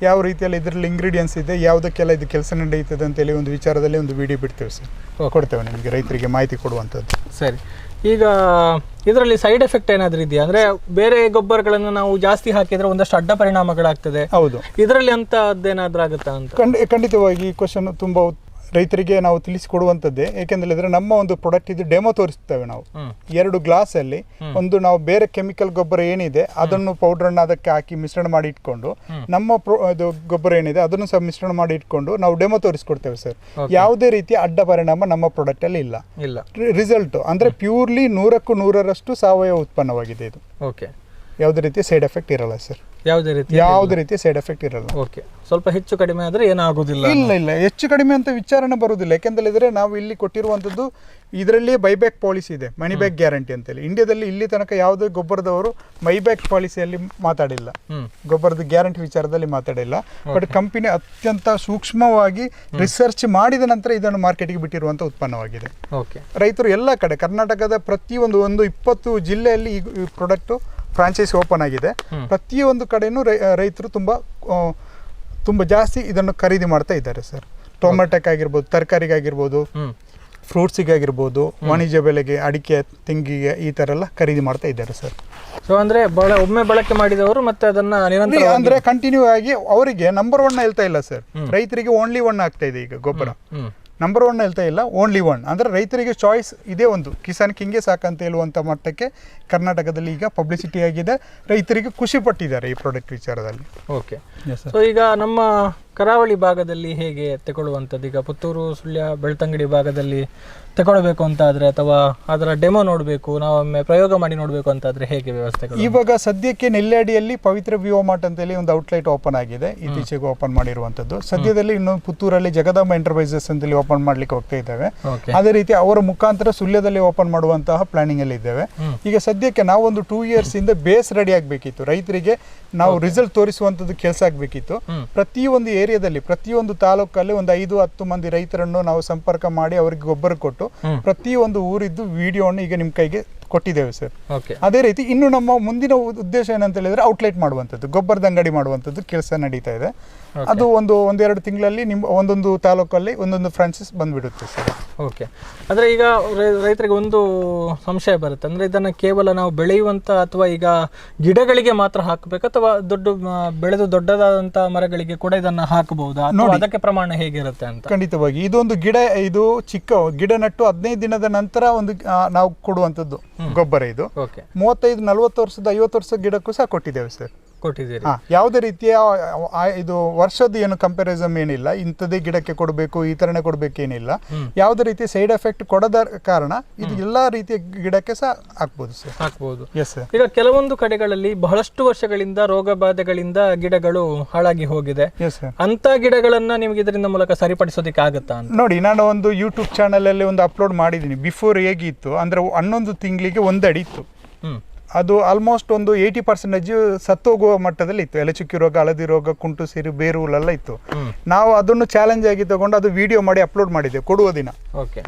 ಯಾವ ರೀತಿಯಲ್ಲಿ ಇದರಲ್ಲಿ ಇಂಗ್ರೀಡಿಯೆಂಟ್ಸ್ ಇದೆ, ಯಾವುದಕ್ಕೆಲ್ಲ ಇದು ಕೆಲಸ ನಡೆಯುತ್ತದೆ ಅಂತೇಳಿ ಒಂದು ವಿಚಾರದಲ್ಲಿ ಒಂದು ವಿಡಿಯೋ ಬಿಡ್ತೇವೆ ಸರ್. ಕೊಡ್ತೇವೆ ನಿಮಗೆ ರೈತರಿಗೆ ಮಾಹಿತಿ ಕೊಡುವಂಥದ್ದು. ಸರಿ. ಈಗ ಇದರಲ್ಲಿ ಸೈಡ್ ಎಫೆಕ್ಟ್ ಏನಾದ್ರೂ ಇದೆಯಾ? ಅಂದ್ರೆ ಬೇರೆ ಗೊಬ್ಬರಗಳನ್ನು ನಾವು ಜಾಸ್ತಿ ಹಾಕಿದ್ರೆ ಒಂದಷ್ಟು ಅಡ್ಡ ಪರಿಣಾಮಗಳಾಗ್ತದೆ. ಹೌದು. ಇದರಲ್ಲಿ ಅಂತದ್ದೇನಾದ್ರೂ ಆಗುತ್ತಾ ಅಂತ? ಖಂಡಿತವಾಗಿ ಈ ಕ್ವಶನ್ ತುಂಬಾ ರೈತರಿಗೆ ನಾವು ತಿಳಿಸಿಕೊಡುವಂಥದ್ದೇ. ಏಕೆಂದ್ರೆ ನಮ್ಮ ಒಂದು ಪ್ರಾಡಕ್ಟ್ ಇದು ಡೆಮೋ ತೋರಿಸ್ತೇವೆ ನಾವು. 2 ಗ್ಲಾಸ್ ಅಲ್ಲಿ ಒಂದು ನಾವು ಬೇರೆ ಕೆಮಿಕಲ್ ಗೊಬ್ಬರ ಏನಿದೆ ಅದನ್ನು ಪೌಡರ್ ಅನ್ನು ಅದಕ್ಕೆ ಹಾಕಿ ಮಿಶ್ರಣ ಮಾಡಿ ಇಟ್ಕೊಂಡು ನಮ್ಮ ಇದು ಗೊಬ್ಬರ ಏನಿದೆ ಅದನ್ನು ಸಹ ಮಿಶ್ರಣ ಮಾಡಿ ಇಟ್ಕೊಂಡು ನಾವು ಡೆಮೋ ತೋರಿಸ್ಕೊಡ್ತೇವೆ ಸರ್. ಯಾವುದೇ ರೀತಿಯ ಅಡ್ಡ ಪರಿಣಾಮ ನಮ್ಮ ಪ್ರಾಡಕ್ಟ್ ಅಲ್ಲಿ ಇಲ್ಲ. ರಿಸಲ್ಟ್ ಅಂದ್ರೆ ಪ್ಯೂರ್ಲಿ 100ಕ್ಕೂ 100ರಷ್ಟು ಸಾವಯವ ಉತ್ಪನ್ನವಾಗಿದೆ ಇದು. ಯಾವುದೇ ರೀತಿಯ ಸೈಡ್ ಎಫೆಕ್ಟ್ ಇರಲ್ಲ ಸರ್. ಯಾವುದೇ ರೀತಿಯ ಸೈಡ್ ಎಫೆಕ್ಟ್ ಇರಲ್ಲ. ಸ್ವಲ್ಪ ಹೆಚ್ಚು ಕಡಿಮೆ ಆದ್ರೆ ಏನಾಗುದಿಲ್ಲ. ಇಲ್ಲ ಹೆಚ್ಚು ಕಡಿಮೆ ಅಂತ ವಿಚಾರಣೆ ಬರುವುದಿಲ್ಲ. ಯಾಕೆಂದ್ರೆ ನಾವು ಇಲ್ಲಿ ಕೊಟ್ಟಿರುವಂತದ್ದು ಇದರಲ್ಲಿ ಬೈಬ್ಯಾಕ್ ಪಾಲಿಸಿ ಇದೆ, ಮನಿ ಬ್ಯಾಕ್ ಗ್ಯಾರಂಟಿ ಅಂತೇಳಿ. ಇಂಡಿಯಾದಲ್ಲಿ ಇಲ್ಲಿ ತನಕ ಯಾವುದೇ ಗೊಬ್ಬರದವರು ಮೈಬ್ಯಾಕ್ ಪಾಲಿಸಿಯಲ್ಲಿ ಮಾತಾಡಿಲ್ಲ, ಗೊಬ್ಬರದ ಗ್ಯಾರಂಟಿ ವಿಚಾರದಲ್ಲಿ ಮಾತಾಡಿಲ್ಲ. ಬಟ್ ಕಂಪನಿ ಅತ್ಯಂತ ಸೂಕ್ಷ್ಮವಾಗಿ ರಿಸರ್ಚ್ ಮಾಡಿದ ನಂತರ ಇದನ್ನು ಮಾರ್ಕೆಟ್ಗೆ ಬಿಟ್ಟಿರುವಂತ ಉತ್ಪನ್ನವಾಗಿದೆ. ರೈತರು ಎಲ್ಲ ಕಡೆ ಕರ್ನಾಟಕದ ಪ್ರತಿಯೊಂದು 20 ಜಿಲ್ಲೆಯಲ್ಲಿ ಈ ಪ್ರಾಡಕ್ಟ್ ಫ್ರಾಂಚೈಸಿ ಓಪನ್ ಆಗಿದೆ. ಪ್ರತಿಯೊಂದು ಕಡೆನೂ ರೈತರು ತುಂಬ ಜಾಸ್ತಿ ಇದನ್ನು ಖರೀದಿ ಮಾಡ್ತಾ ಇದ್ದಾರೆ ಸರ್. ಟೊಮೆಟೊಕ್ಕಾಗಿರ್ಬೋದು, ತರಕಾರಿಗಾಗಿರ್ಬೋದು, ಫ್ರೂಟ್ಸಿಗಾಗಿರ್ಬೋದು, ವಾಣಿಜ್ಯ ಬೆಲೆಗೆ, ಅಡಿಕೆ, ತೆಂಗಿಗೆ ಈ ಥರ ಎಲ್ಲ ಖರೀದಿ ಮಾಡ್ತಾ ಇದ್ದಾರೆ ಸರ್. ಸೊ ಅಂದ್ರೆ ಒಮ್ಮೆ ಬಳಕೆ ಮಾಡಿದವರು ಮತ್ತೆ ಅದನ್ನ ಅಂದ್ರೆ ಕಂಟಿನ್ಯೂ ಆಗಿ ಅವರಿಗೆ ನಂಬರ್ 1 ಹೇಳ್ತಾ ಇಲ್ಲ ಸರ್. ರೈತರಿಗೆ ಓನ್ಲಿ 1 ಆಗ್ತಾ ಇದೆ ಈಗ ಗೊಬ್ಬರ. ನಂಬರ್ 1 ಹೇಳ್ತಾ ಇಲ್ಲ, ಓನ್ಲಿ 1. ಅಂದ್ರೆ ರೈತರಿಗೆ ಚಾಯ್ಸ್ ಇದೇ ಒಂದು, ಕಿಸಾನ್ ಕಿಂಗೆ ಸಾಕಂತ ಹೇಳುವಂಥ ಮಟ್ಟಕ್ಕೆ ಕರ್ನಾಟಕದಲ್ಲಿ ಈಗ ಪಬ್ಲಿಸಿಟಿ ಆಗಿದೆ. ರೈತರಿಗೆ ಖುಷಿ ಪಟ್ಟಿದ್ದಾರೆ ಈ ಪ್ರಾಡಕ್ಟ್ ವಿಚಾರದಲ್ಲಿ. ಸೊ ಈಗ ನಮ್ಮ ಕರಾವಳಿ ಭಾಗದಲ್ಲಿ ಹೇಗೆ ತಗೊಳ್ಳುವಂಥದ್ದು? ಈಗ ಪುತ್ತೂರು, ಸುಳ್ಯ, ಬೆಳ್ತಂಗಡಿ ಭಾಗದಲ್ಲಿ ತಗೊಳ್ಬೇಕು ಅಂತ ಆದ್ರೆ ಅಥವಾ ಅದರ ಡೆಮೋ ನೋಡಬೇಕು, ನಾವೊಮ್ಮೆ ಪ್ರಯೋಗ ಮಾಡಿ ನೋಡಬೇಕು ಅಂತಾದ್ರೆ ಹೇಗೆ ವ್ಯವಸ್ಥೆಗಳು? ಇವಾಗ ಸದ್ಯಕ್ಕೆ ನೆಲ್ಯಾಡಿಯಲ್ಲಿ ಪವಿತ್ರ ವಿವೋಮಾರ್ಟ್ ಅಂತೇಳಿ ಒಂದು ಔಟ್ಲೆಟ್ ಓಪನ್ ಆಗಿದೆ, ಇತ್ತೀಚೆಗೆ ಓಪನ್ ಮಾಡಿರುವಂಥದ್ದು. ಸದ್ಯದಲ್ಲಿ ಇನ್ನು ಪುತ್ತೂರಲ್ಲಿ ಜಗದಾಂಬ ಎಂಟರ್ಪ್ರೈಸಸ್ ಅಂತೇಳಿ ಓಪನ್ ಮಾಡ್ಲಿಕ್ಕೆ ಹೋಗ್ತಾ ಇದ್ದೇವೆ. ಅದೇ ರೀತಿ ಅವರ ಮುಖಾಂತರ ಸುಳ್ಯದಲ್ಲಿ ಓಪನ್ ಮಾಡುವಂತಹ ಪ್ಲಾನಿಂಗ್ ಅಲ್ಲಿ ಇದ್ದೇವೆ. ಈಗ ಸದ್ಯಕ್ಕೆ ನಾವು ಒಂದು 2 years ಇಂದ ಬೇಸ್ ರೆಡಿ ಆಗಬೇಕಿತ್ತು. ರೈತರಿಗೆ ನಾವು ರಿಸಲ್ಟ್ ತೋರಿಸುವಂಥದ್ದು ಕೆಲಸ ಆಗಬೇಕಿತ್ತು. ಪ್ರತಿಯೊಂದು ಏರಿಯಾದಲ್ಲಿ, ಪ್ರತಿಯೊಂದು ತಾಲೂಕಲ್ಲಿ ಒಂದು 5-10 ಮಂದಿ ರೈತರನ್ನು ನಾವು ಸಂಪರ್ಕ ಮಾಡಿ ಅವರಿಗೆ ಗೊಬ್ಬರ ಕೊಟ್ಟು ಪ್ರತಿಯೊಂದು ಊರಿದ್ದು ವಿಡಿಯೋವನ್ನು ಈಗ ನಿಮ್ಮ ಕೈಗೆ ಕೊಟ್ಟಿದ್ದೇವೆ ಸರ್. ಅದೇ ರೀತಿ ಇನ್ನು ನಮ್ಮ ಮುಂದಿನ ಉದ್ದೇಶ ಏನಂತ ಹೇಳಿದ್ರೆ ಔಟ್ಲೆಟ್ ಮಾಡುವಂಥದ್ದು, ಗೊಬ್ಬರದ ಅಂಗಡಿ ಮಾಡುವಂಥದ್ದು ಕೆಲಸ ನಡೀತಾ ಇದೆ. ಅದು ಒಂದೆರಡು ತಿಂಗಳಲ್ಲಿ ನಿಮ್ಮ ಒಂದೊಂದು ತಾಲೂಕಲ್ಲಿ ಒಂದೊಂದು ಫ್ರಾಂಚೈಸ್ ಬಂದ್ಬಿಡುತ್ತೆ ಸರ್. ಅಂದ್ರೆ ಈಗ ರೈತರಿಗೆ ಒಂದು ಸಂಶಯ ಬರುತ್ತೆ, ಅಂದ್ರೆ ಇದನ್ನ ಕೇವಲ ನಾವು ಬೆಳೆಯುವಂತ ಅಥವಾ ಈಗ ಗಿಡಗಳಿಗೆ ಮಾತ್ರ ಹಾಕಬೇಕು ಅಥವಾ ಬೆಳೆದು ದೊಡ್ಡದಾದಂತ ಮರಗಳಿಗೆ ಕೂಡ ಇದನ್ನ ಹಾಕಬಹುದಾ? ಅದಕ್ಕೆ ಪ್ರಮಾಣ ಹೇಗಿರುತ್ತೆ ಅಂತ? ಖಂಡಿತವಾಗಿ ಇದೊಂದು ಇದು ಚಿಕ್ಕ ಗಿಡ ನಟ್ಟು 15 ದಿನದ ನಂತರ ಒಂದು ನಾವು ಕೊಡುವಂಥದ್ದು ಗೊಬ್ಬರ. ಇದು 35-40 ವರ್ಷದ 50 ವರ್ಷದ ಗಿಡಕ್ಕೂ ಸಹ ಕೊಟ್ಟಿದ್ದೇವೆ ಸರ್. ಯಾವುದೇ ರೀತಿಯ ಇದು ವರ್ಷದ ಏನು ಕಂಪ್ಯಾರಿಸನ್ ಏನಿಲ್ಲ, ಇಂಥದೇ ಗಿಡಕ್ಕೆ ಕೊಡಬೇಕು ಈ ತರನೇ ಕೊಡ್ಬೇಕೇನಿಲ್ಲ. ಯಾವುದೇ ರೀತಿಯ ಸೈಡ್ ಎಫೆಕ್ಟ್ ಕೊಡದ ಕಾರಣ ಇದು ಎಲ್ಲಾ ರೀತಿಯ ಗಿಡಕ್ಕೆ ಸಹ ಹಾಕ್ಬಹುದು ಸರ್. ಈಗ ಕೆಲವೊಂದು ಕಡೆಗಳಲ್ಲಿ ಬಹಳಷ್ಟು ವರ್ಷಗಳಿಂದ ರೋಗ ಬಾಧೆಗಳಿಂದ ಗಿಡಗಳು ಹಾಳಾಗಿ ಹೋಗಿದೆ. ಅಂತ ಗಿಡಗಳನ್ನ ನಿಮ್ಗೆ ಇದರಿಂದ ಮೂಲಕ ಸರಿಪಡಿಸೋದಕ್ಕೆ ಆಗುತ್ತಾ ಅಂತ ನೋಡಿ. ನಾನು ಒಂದು ಯೂಟ್ಯೂಬ್ ಚಾನಲ್ ಅಲ್ಲಿ ಒಂದು ಅಪ್ಲೋಡ್ ಮಾಡಿದ್ದೀನಿ. ಬಿಫೋರ್ ಹೇಗಿತ್ತು ಅಂದ್ರೆ 11 ತಿಂಗಳಿಗೆ 1 ಅಡಿ ಇತ್ತು. ಅದು ಆಲ್ಮೋಸ್ಟ್ ಒಂದು 80% ಸತ್ತೋಗುವ ಮಟ್ಟದಲ್ಲಿ ಇತ್ತು. ಎಲೆಚುಕ್ಕಿ ರೋಗ, ಹಳದಿ ರೋಗ, ಕುಂಟು ಸಿರಿ, ಬೇರು ಹುಲ್ಲೆಲ್ಲ ಇತ್ತು. ನಾವು ಅದನ್ನು ಚಾಲೆಂಜ್ ಆಗಿ ತಗೊಂಡು ಅದು ವಿಡಿಯೋ ಮಾಡಿ ಅಪ್ಲೋಡ್ ಮಾಡಿದ್ದೆ ಕೊಡುವ ದಿನ.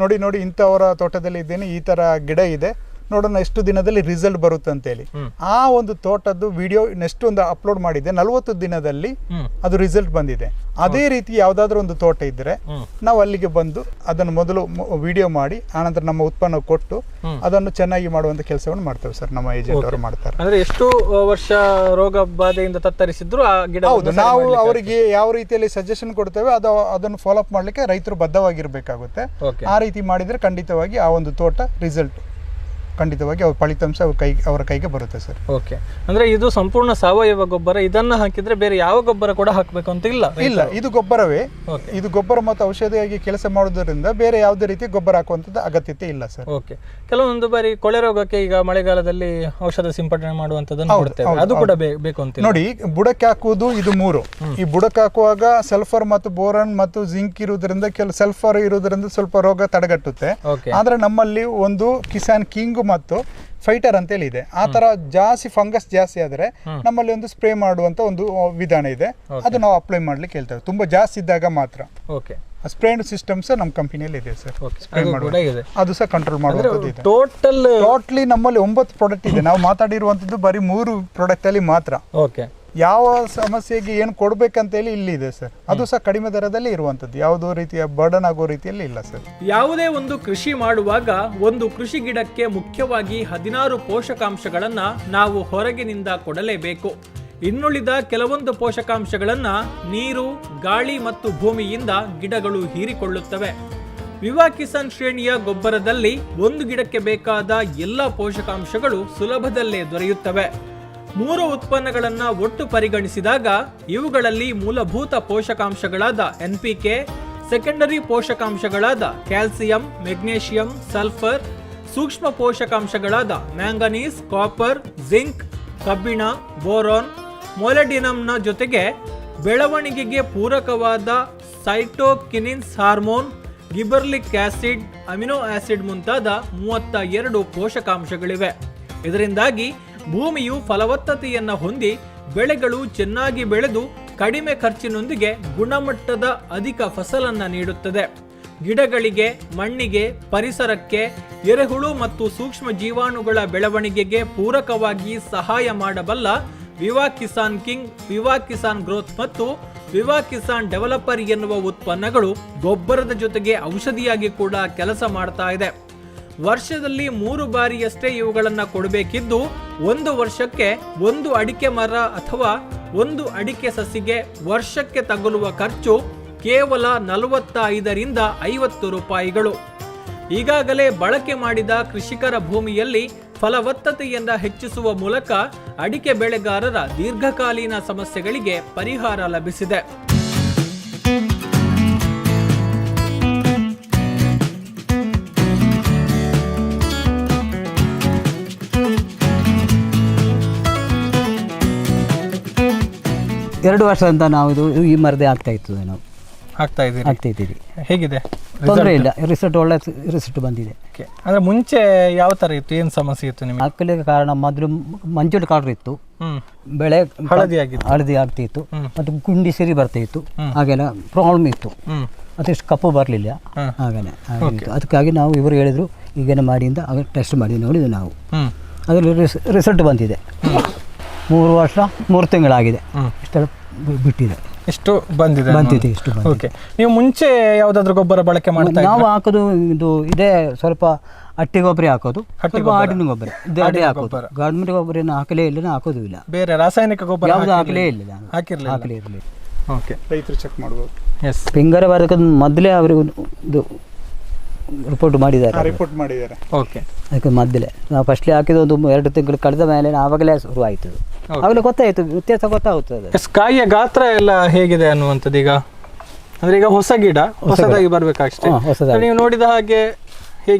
ನೋಡಿ ಇಂಥವರ ತೋಟದಲ್ಲಿ ಇದ್ದೇನೆ, ಈ ತರ ಗಿಡ ಇದೆ, ನೋಡೋಣ ಎಷ್ಟು ದಿನದಲ್ಲಿ ರಿಸಲ್ಟ್ ಬರುತ್ತೆ ಅಂತೇಳಿ. ಆ ಒಂದು ತೋಟದ್ದು ವಿಡಿಯೋ ನೆಕ್ಸ್ಟ್ ಒಂದು ಅಪ್ಲೋಡ್ ಮಾಡಿದ್ದೆ, 40 ದಿನದಲ್ಲಿ ಅದು ರಿಸಲ್ಟ್ ಬಂದಿದೆ. ಅದೇ ರೀತಿ ಯಾವುದಾದ್ರೂ ಒಂದು ತೋಟ ಇದ್ದರೆ ನಾವು ಅಲ್ಲಿಗೆ ಬಂದು ಅದನ್ನು ಮೊದಲು ವಿಡಿಯೋ ಮಾಡಿ ಆನಂತರ ನಮ್ಮ ಉತ್ಪನ್ನ ಕೊಟ್ಟು ಅದನ್ನು ಚೆನ್ನಾಗಿ ಮಾಡುವಂತ ಕೆಲಸವನ್ನು ಮಾಡ್ತೇವೆ ಸರ್, ನಮ್ಮ ಏಜೆಂಟ್ ಅವರು ಮಾಡ್ತಾರೆ. ಅಂದ್ರೆ ಎಷ್ಟು ವರ್ಷ ರೋಗ ಬಾಧೆಯಿಂದ ತತ್ತರಿಸಿದ್ರು ಆ ಗಿಡ? ಹೌದು, ನಾವು ಅವರಿಗೆ ಯಾವ ರೀತಿಯಲ್ಲಿ ಸಜೆಷನ್ ಕೊಡ್ತೇವೆ ಅದನ್ನು ಫಾಲೋ ಅಪ್ ಮಾಡ್ಲಿಕ್ಕೆ ರೈತರು ಬದ್ಧವಾಗಿರ್ಬೇಕಾಗುತ್ತೆ. ಆ ರೀತಿ ಮಾಡಿದ್ರೆ ಖಂಡಿತವಾಗಿ ಆ ಒಂದು ತೋಟ ರಿಸಲ್ಟ್ ಖಂಡಿತವಾಗಿ ಅವ್ರ ಫಲಿತಾಂಶ ಅವರ ಕೈಗೆ ಬರುತ್ತೆ ಸರ್. ಓಕೆ, ಅಂದ್ರೆ ಇದು ಸಂಪೂರ್ಣ ಸಾವಯವ ಗೊಬ್ಬರ, ಇದನ್ನ ಹಾಕಿದ್ರೆ ಬೇರೆ ಯಾವ ಗೊಬ್ಬರ ಕೂಡ ಹಾಕಬೇಕು ಅಂತ ಇಲ್ಲ? ಇಲ್ಲ, ಇದು ಗೊಬ್ಬರವೇ. ಇದು ಗೊಬ್ಬರ ಮತ್ತು ಔಷಧಿಯಾಗಿ ಕೆಲಸ ಮಾಡೋದ್ರಿಂದ ಬೇರೆ ಯಾವುದೇ ರೀತಿ ಗೊಬ್ಬರ ಹಾಕುವಂಥದ್ದು ಅಗತ್ಯತೆ ಇಲ್ಲ ಸರ್. ಓಕೆ, ಕೆಲವೊಂದು ಬಾರಿ ಕೊಳೆ ರೋಗಕ್ಕೆ ಈಗ ಮಳೆಗಾಲದಲ್ಲಿ ಔಷಧ ಸಿಂಪಡಣೆ ಮಾಡುವಂತದ್ದನ್ನು ನೋಡ್ತೇವೆ, ಅದು ಕೂಡ ಬೇಕು ಅಂತ. ನೋಡಿ, ಬುಡಕ್ಕೆ ಹಾಕುವುದು ಇದು 3. ಈ ಬುಡಕ್ಕೆ ಹಾಕುವಾಗ ಸಲ್ಫರ್ ಮತ್ತು ಬೋರಾನ್ ಮತ್ತು ಜಿಂಕ್ ಇರುವುದರಿಂದ ಸಲ್ಫರ್ ಇರುವುದರಿಂದ ಸ್ವಲ್ಪ ರೋಗ ತಡೆಗಟ್ಟುತ್ತೆ. ಆದ್ರೆ ನಮ್ಮಲ್ಲಿ ಒಂದು ಕಿಸಾನ್ ಕಿಂಗ್ ಮತ್ತು ಫೈಟರ್ ಅಂತೇಳಿ ಇದೆ. ಆ ತರ ಜಾಸ್ತಿ ಫಂಗಸ್ ಜಾಸ್ತಿ ಆದ್ರೆ ನಮ್ಮಲ್ಲಿ ಒಂದು ಸ್ಪ್ರೇ ಮಾಡುವಂತ ಒಂದು ವಿಧಾನ ಇದೆ, ಅದು ನಾವು ಅಪ್ಲೈ ಮಾಡ್ಲಿಕ್ಕೆ ಹೇಳ್ತೇವೆ. ತುಂಬಾ ಜಾಸ್ತಿ ಇದ್ದಾಗ ಮಾತ್ರ. ಓಕೆ, ಸ್ಪ್ರೇ ಸಿಸ್ಟಮ್ಸ್ ನಮ್ಮ ಕಂಪನಿಯಲ್ಲಿ ಇದೆ ಸರ್. ಸ್ಪ್ರೇ ಮಾಡುವುದು ಅದು ಸಹ ಕಂಟ್ರೋಲ್ ಮಾಡುವಂಥದ್ದು ಇದೆ. ಟೋಟಲಿ ನಮ್ಮಲ್ಲಿ 9 ಪ್ರಾಡಕ್ಟ್ ಇದೆ. ನಾವು ಮಾತಾಡಿರುವಂತದ್ದು ಬರೀ 3 ಪ್ರಾಡಕ್ಟ್ ಅಲ್ಲಿ ಮಾತ್ರ. ಓಕೆ, ಯಾವ ಸಮಸ್ಯೆಗೆ ಏನು ಕೊಡ್ಬೇಕಂತೇಳಿ ಇಲ್ಲಿ ಇದೆ ಸರ್. ಅದು ಸಹ ಕಡಿಮೆ ದರದಲ್ಲಿ ಇರುವಂತದ್ದು, ಯಾವುದೋ ರೀತಿಯ ಬರ್ಡನ್ ಆಗೋ ರೀತಿಯಲ್ಲಿ ಇಲ್ಲ ಸರ್. ಯಾವುದೇ ಒಂದು ಕೃಷಿ ಮಾಡುವಾಗ ಒಂದು ಕೃಷಿ ಗಿಡಕ್ಕೆ ಮುಖ್ಯವಾಗಿ 16 ಪೋಷಕಾಂಶಗಳನ್ನ ನಾವು ಹೊರಗಿನಿಂದ ಕೊಡಲೇಬೇಕು. ಇನ್ನುಳಿದ ಕೆಲವೊಂದು ಪೋಷಕಾಂಶಗಳನ್ನ ನೀರು, ಗಾಳಿ ಮತ್ತು ಭೂಮಿಯಿಂದ ಗಿಡಗಳು ಹೀರಿಕೊಳ್ಳುತ್ತವೆ. ವಿವಾ ಕಿಸಾನ್ ಶ್ರೇಣಿಯ ಗೊಬ್ಬರದಲ್ಲಿ ಒಂದು ಗಿಡಕ್ಕೆ ಬೇಕಾದ ಎಲ್ಲ ಪೋಷಕಾಂಶಗಳು ಸುಲಭದಲ್ಲೇ ದೊರೆಯುತ್ತವೆ. 3 ಉತ್ಪನ್ನಗಳನ್ನು ಒಟ್ಟು ಪರಿಗಣಿಸಿದಾಗ ಇವುಗಳಲ್ಲಿ ಮೂಲಭೂತ ಪೋಷಕಾಂಶಗಳಾದ NPK, ಸೆಕೆಂಡರಿ ಪೋಷಕಾಂಶಗಳಾದ ಕ್ಯಾಲ್ಸಿಯಂ, ಮೆಗ್ನೀಷಿಯಂ, ಸಲ್ಫರ್, ಸೂಕ್ಷ್ಮ ಪೋಷಕಾಂಶಗಳಾದ ಮ್ಯಾಂಗನೀಸ್, ಕಾಪರ್, ಜಿಂಕ್, ಕಬ್ಬಿಣ, ಬೋರಾನ್, ಮೊಲಿಬ್ಡಿನಂನ ಜೊತೆಗೆ ಬೆಳವಣಿಗೆಗೆ ಪೂರಕವಾದ cytokinins hormone, gibberellic acid, amino acid ಮುಂತಾದ 32 ಪೋಷಕಾಂಶಗಳಿವೆ. ಇದರಿಂದಾಗಿ ಭೂಮಿಯು ಫಲವತ್ತತೆಯನ್ನು ಹೊಂದಿ ಬೆಳೆಗಳು ಚೆನ್ನಾಗಿ ಬೆಳೆದು ಕಡಿಮೆ ಖರ್ಚಿನೊಂದಿಗೆ ಗುಣಮಟ್ಟದ ಅಧಿಕ ಫಸಲನ್ನು ನೀಡುತ್ತದೆ. ಗಿಡಗಳಿಗೆ, ಮಣ್ಣಿಗೆ, ಪರಿಸರಕ್ಕೆ, ಎರೆಹುಳು ಮತ್ತು ಸೂಕ್ಷ್ಮ ಜೀವಾಣುಗಳ ಬೆಳವಣಿಗೆಗೆ ಪೂರಕವಾಗಿ ಸಹಾಯ ಮಾಡಬಲ್ಲ ವಿವಾ ಕಿಸಾನ್ ಕಿಂಗ್, ವಿವಾ ಕಿಸಾನ್ ಗ್ರೋತ್ ಮತ್ತು ವಿವಾ ಕಿಸಾನ್ ಡೆವಲಪರ್ ಎನ್ನುವ ಉತ್ಪನ್ನಗಳು ಗೊಬ್ಬರದ ಜೊತೆಗೆ ಔಷಧಿಯಾಗಿ ಕೂಡ ಕೆಲಸ ಮಾಡ್ತಾ ಇದೆ. ವರ್ಷದಲ್ಲಿ 3 ಬಾರಿಯಷ್ಟೇ ಇವುಗಳನ್ನು ಕೊಡಬೇಕಿದ್ದು, 1 ವರ್ಷಕ್ಕೆ 1 ಅಡಿಕೆ ಮರ ಅಥವಾ 1 ಅಡಿಕೆ ಸಸಿಗೆ ವರ್ಷಕ್ಕೆ ತಗುಲುವ ಖರ್ಚು ಕೇವಲ 45 ರಿಂದ 50 ರೂಪಾಯಿಗಳು. ಈಗಾಗಲೇ ಬಳಕೆ ಮಾಡಿದ ಕೃಷಿಕರ ಭೂಮಿಯಲ್ಲಿ ಫಲವತ್ತತೆಯನ್ನು ಹೆಚ್ಚಿಸುವ ಮೂಲಕ ಅಡಿಕೆ ಬೆಳೆಗಾರರ ದೀರ್ಘಕಾಲೀನ ಸಮಸ್ಯೆಗಳಿಗೆ ಪರಿಹಾರ ಲಭಿಸಿದೆ. ಎರಡು ವರ್ಷದಿಂದ ನಾವು ಈ ಮರದೇ ಆಗ್ತಾ ಇತ್ತು, ನಾವು ಆಗ್ತಾ ಇದ್ದೀವಿ. ಹೇಗಿದೆ? ತೊಂದರೆ ಇಲ್ಲ, ರಿಸಲ್ಟ್ ಒಳ್ಳೆ ರಿಸಲ್ಟ್ ಬಂದಿದೆ. ಅಂದ್ರೆ ಮುಂಚೆ ಯಾವ ತರ ಇತ್ತು, ಏನು ಸಮಸ್ಯೆ ಇತ್ತು ನಿಮಗೆ? ಹಾಕಲಿಕ್ಕೆ ಕಾರಣ ಮೊದಲು ಮಂಜುಳು ಕಾಡ್ರು ಇತ್ತು, ಬೆಳೆ ಹಳದಿ ಆಗ್ತಿತ್ತು, ಮತ್ತು ಗುಂಡಿ ಸಿರಿ ಬರ್ತಾ ಇತ್ತು, ಹಾಗೆಲ್ಲ ಪ್ರಾಬ್ಲಮ್ ಇತ್ತು. ಅದೆಷ್ಟು ಕಪ್ಪು ಬರಲಿಲ್ಲ, ಹಾಗೇನೆ ಅದಕ್ಕಾಗಿ ನಾವು ಇವರು ಹೇಳಿದ್ರು ಈಗೇನೆ ಮಾಡಿ ಅಂತ ಟೆಸ್ಟ್ ಮಾಡಿ ನೋಡಿದ್ವಿ ನಾವು. ಅದರಲ್ಲಿ ರಿಸಲ್ಟ್ ಬಂದಿದೆ. 3 ವರ್ಷ 3 ತಿಂಗಳಾಗಿದೆ, ಇಷ್ಟೆಲ್ಲ ಬಿಟ್ಟಿದೆ. ಎಷ್ಟು ಬಂದಿದೆ? ಇಷ್ಟು ಬಂದಿದೆ. ಓಕೆ, ನೀವು ಮುಂಚೆ ಯಾವುದಾದ್ರೂ ಗೊಬ್ಬರ ಬಳಕೆ ಮಾಡ್ತಾ? ನಾವು ಹಾಕೋದು ಇದು ಇದೇ, ಸ್ವಲ್ಪ ಹಟ್ಟಿ ಗೊಬ್ಬರ ಹಾಕೋದು, ಸ್ವಲ್ಪ ಆಡಿನ ಗೊಬ್ಬರ ಅದೇ ಹಾಕೋದು. ಗೌರ್ಮೆಂಟ್ ಗೊಬ್ಬರ ಹಾಕಲೇ ಇಲ್ಲ, ಹಾಕೋದು ಇಲ್ಲ. ಬೇರೆ ರಾಸಾಯನಿಕ ಗೊಬ್ಬರ ಯಾವುದು ಹಾಕಲೇ ಇಲ್ಲ, ಹಾಕಿರಲಿಲ್ಲ. ಓಕೆ, ರೈತರು ಚೆಕ್ ಮಾಡ್ಬೋದು. ಎಸ್, ಫಿಂಗರ್ ಬರೋದಕ್ಕೆ ಮೊದಲೇ ಅವರಿಗೆ ಇದು ರಿಪೋರ್ಟ್ ಮಾಡಿದ್ದಾರೆ. ಓಕೆ, ಅದಕ್ಕೆ ಮೊದಲೇ ನಾವು ಫಸ್ಟ್ಲಿ ಹಾಕಿದ 1-2 ತಿಂಗಳು ಕಳೆದ ಮೇಲೆ ಆವಾಗಲೇ ಶುರು ಆಯಿತು. ಆವಾಗಲೇ ಗೊತ್ತಾಯಿತು, ವ್ಯತ್ಯಾಸ ಗೊತ್ತಾಗುತ್ತದೆ. ಕಾಯಿಯ ಗಾತ್ರ ಎಲ್ಲ ಹೇಗಿದೆ ಅನ್ನುವಂಥದ್ದು ಈಗ, ಅಂದ್ರೆ ಈಗ ಹೊಸ ಗಿಡ ಹೊಸದಾಗಿ ಬರ್ಬೇಕಷ್ಟೇ. ನೀವು ನೋಡಿದ ಹಾಗೆ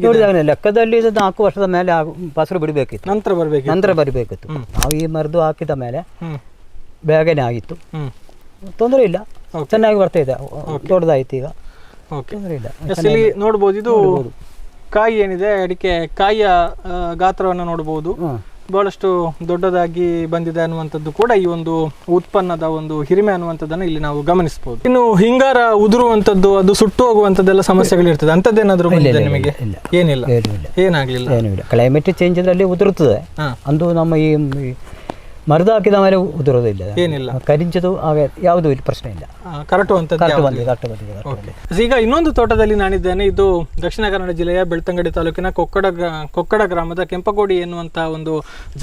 ನೋಡಿದಾಗ ಲೆಕ್ಕದಲ್ಲಿ 4 ವರ್ಷದ ಮೇಲೆ ಫಸಲು ಬಿಡಬೇಕಿತ್ತು, ನಂತರ ಬರಬೇಕಿತ್ತು. ನಾವು ಈ ಮರದು ಹಾಕಿದ ಮೇಲೆ ಬೇಗನೆ ಆಗಿತ್ತು, ತೊಂದರೆ ಇಲ್ಲ, ಚೆನ್ನಾಗಿ ಬರ್ತಾ ಇದೆ, ದೊಡ್ಡದಾಯ್ತು ಈಗ, ತೊಂದರೆ ಇಲ್ಲ. ನೋಡ್ಬೋದು, ಇದು ಕಾಯಿ ಏನಿದೆ ಅಡಿಕೆ ಕಾಯಿಯ ಗಾತ್ರವನ್ನು ನೋಡಬಹುದು. ಬಹಳಷ್ಟು ದೊಡ್ಡದಾಗಿ ಬಂದಿದೆ ಅನ್ನುವಂಥದ್ದು ಕೂಡ ಈ ಒಂದು ಉತ್ಪನ್ನದ ಒಂದು ಹಿರಿಮೆ ಅನ್ನುವಂಥದ್ದನ್ನು ಇಲ್ಲಿ ನಾವು ಗಮನಿಸಬಹುದು. ಇನ್ನು ಹಿಂಗಾರ ಉದುರುವಂಥದ್ದು, ಅದು ಸುಟ್ಟು ಹೋಗುವಂಥದ್ದೆಲ್ಲ ಸಮಸ್ಯೆಗಳಿರ್ತದೆ, ಅಂಥದ್ದೇನಾದ್ರೂ ಬಂದಿದೆ ನಿಮಗೆ? ಏನಿಲ್ಲ, ಏನಾಗ್ಲಿಲ್ಲ. ಏನಿಲ್ಲ, ಕ್ಲೈಮೇಟ್ ಚೇಂಜ್ ಅಲ್ಲಿ ಉದುರುತ್ತದೆ. ಅಂದು ನಮ್ಮ ಈ ಮರದ ಹಾಕಿದ ಮೇಲೆ ಉದುರೋದಿಲ್ಲ, ಏನಿಲ್ಲ, ಕರಿಂಚದು ಹಾಗೆ ಯಾವುದೂ ಇಲ್ಲಿ ಪ್ರಶ್ನೆ ಇಲ್ಲ. ಈಗ ಇನ್ನೊಂದು ತೋಟದಲ್ಲಿ ನಾನಿದ್ದೇನೆ. ಇದು ದಕ್ಷಿಣ ಕನ್ನಡ ಜಿಲ್ಲೆಯ ಬೆಳ್ತಂಗಡಿ ತಾಲೂಕಿನ ಕೊಕ್ಕಡ ಗ್ರಾಮದ ಕೆಂಪಗೋಡಿ ಎನ್ನುವಂತ ಒಂದು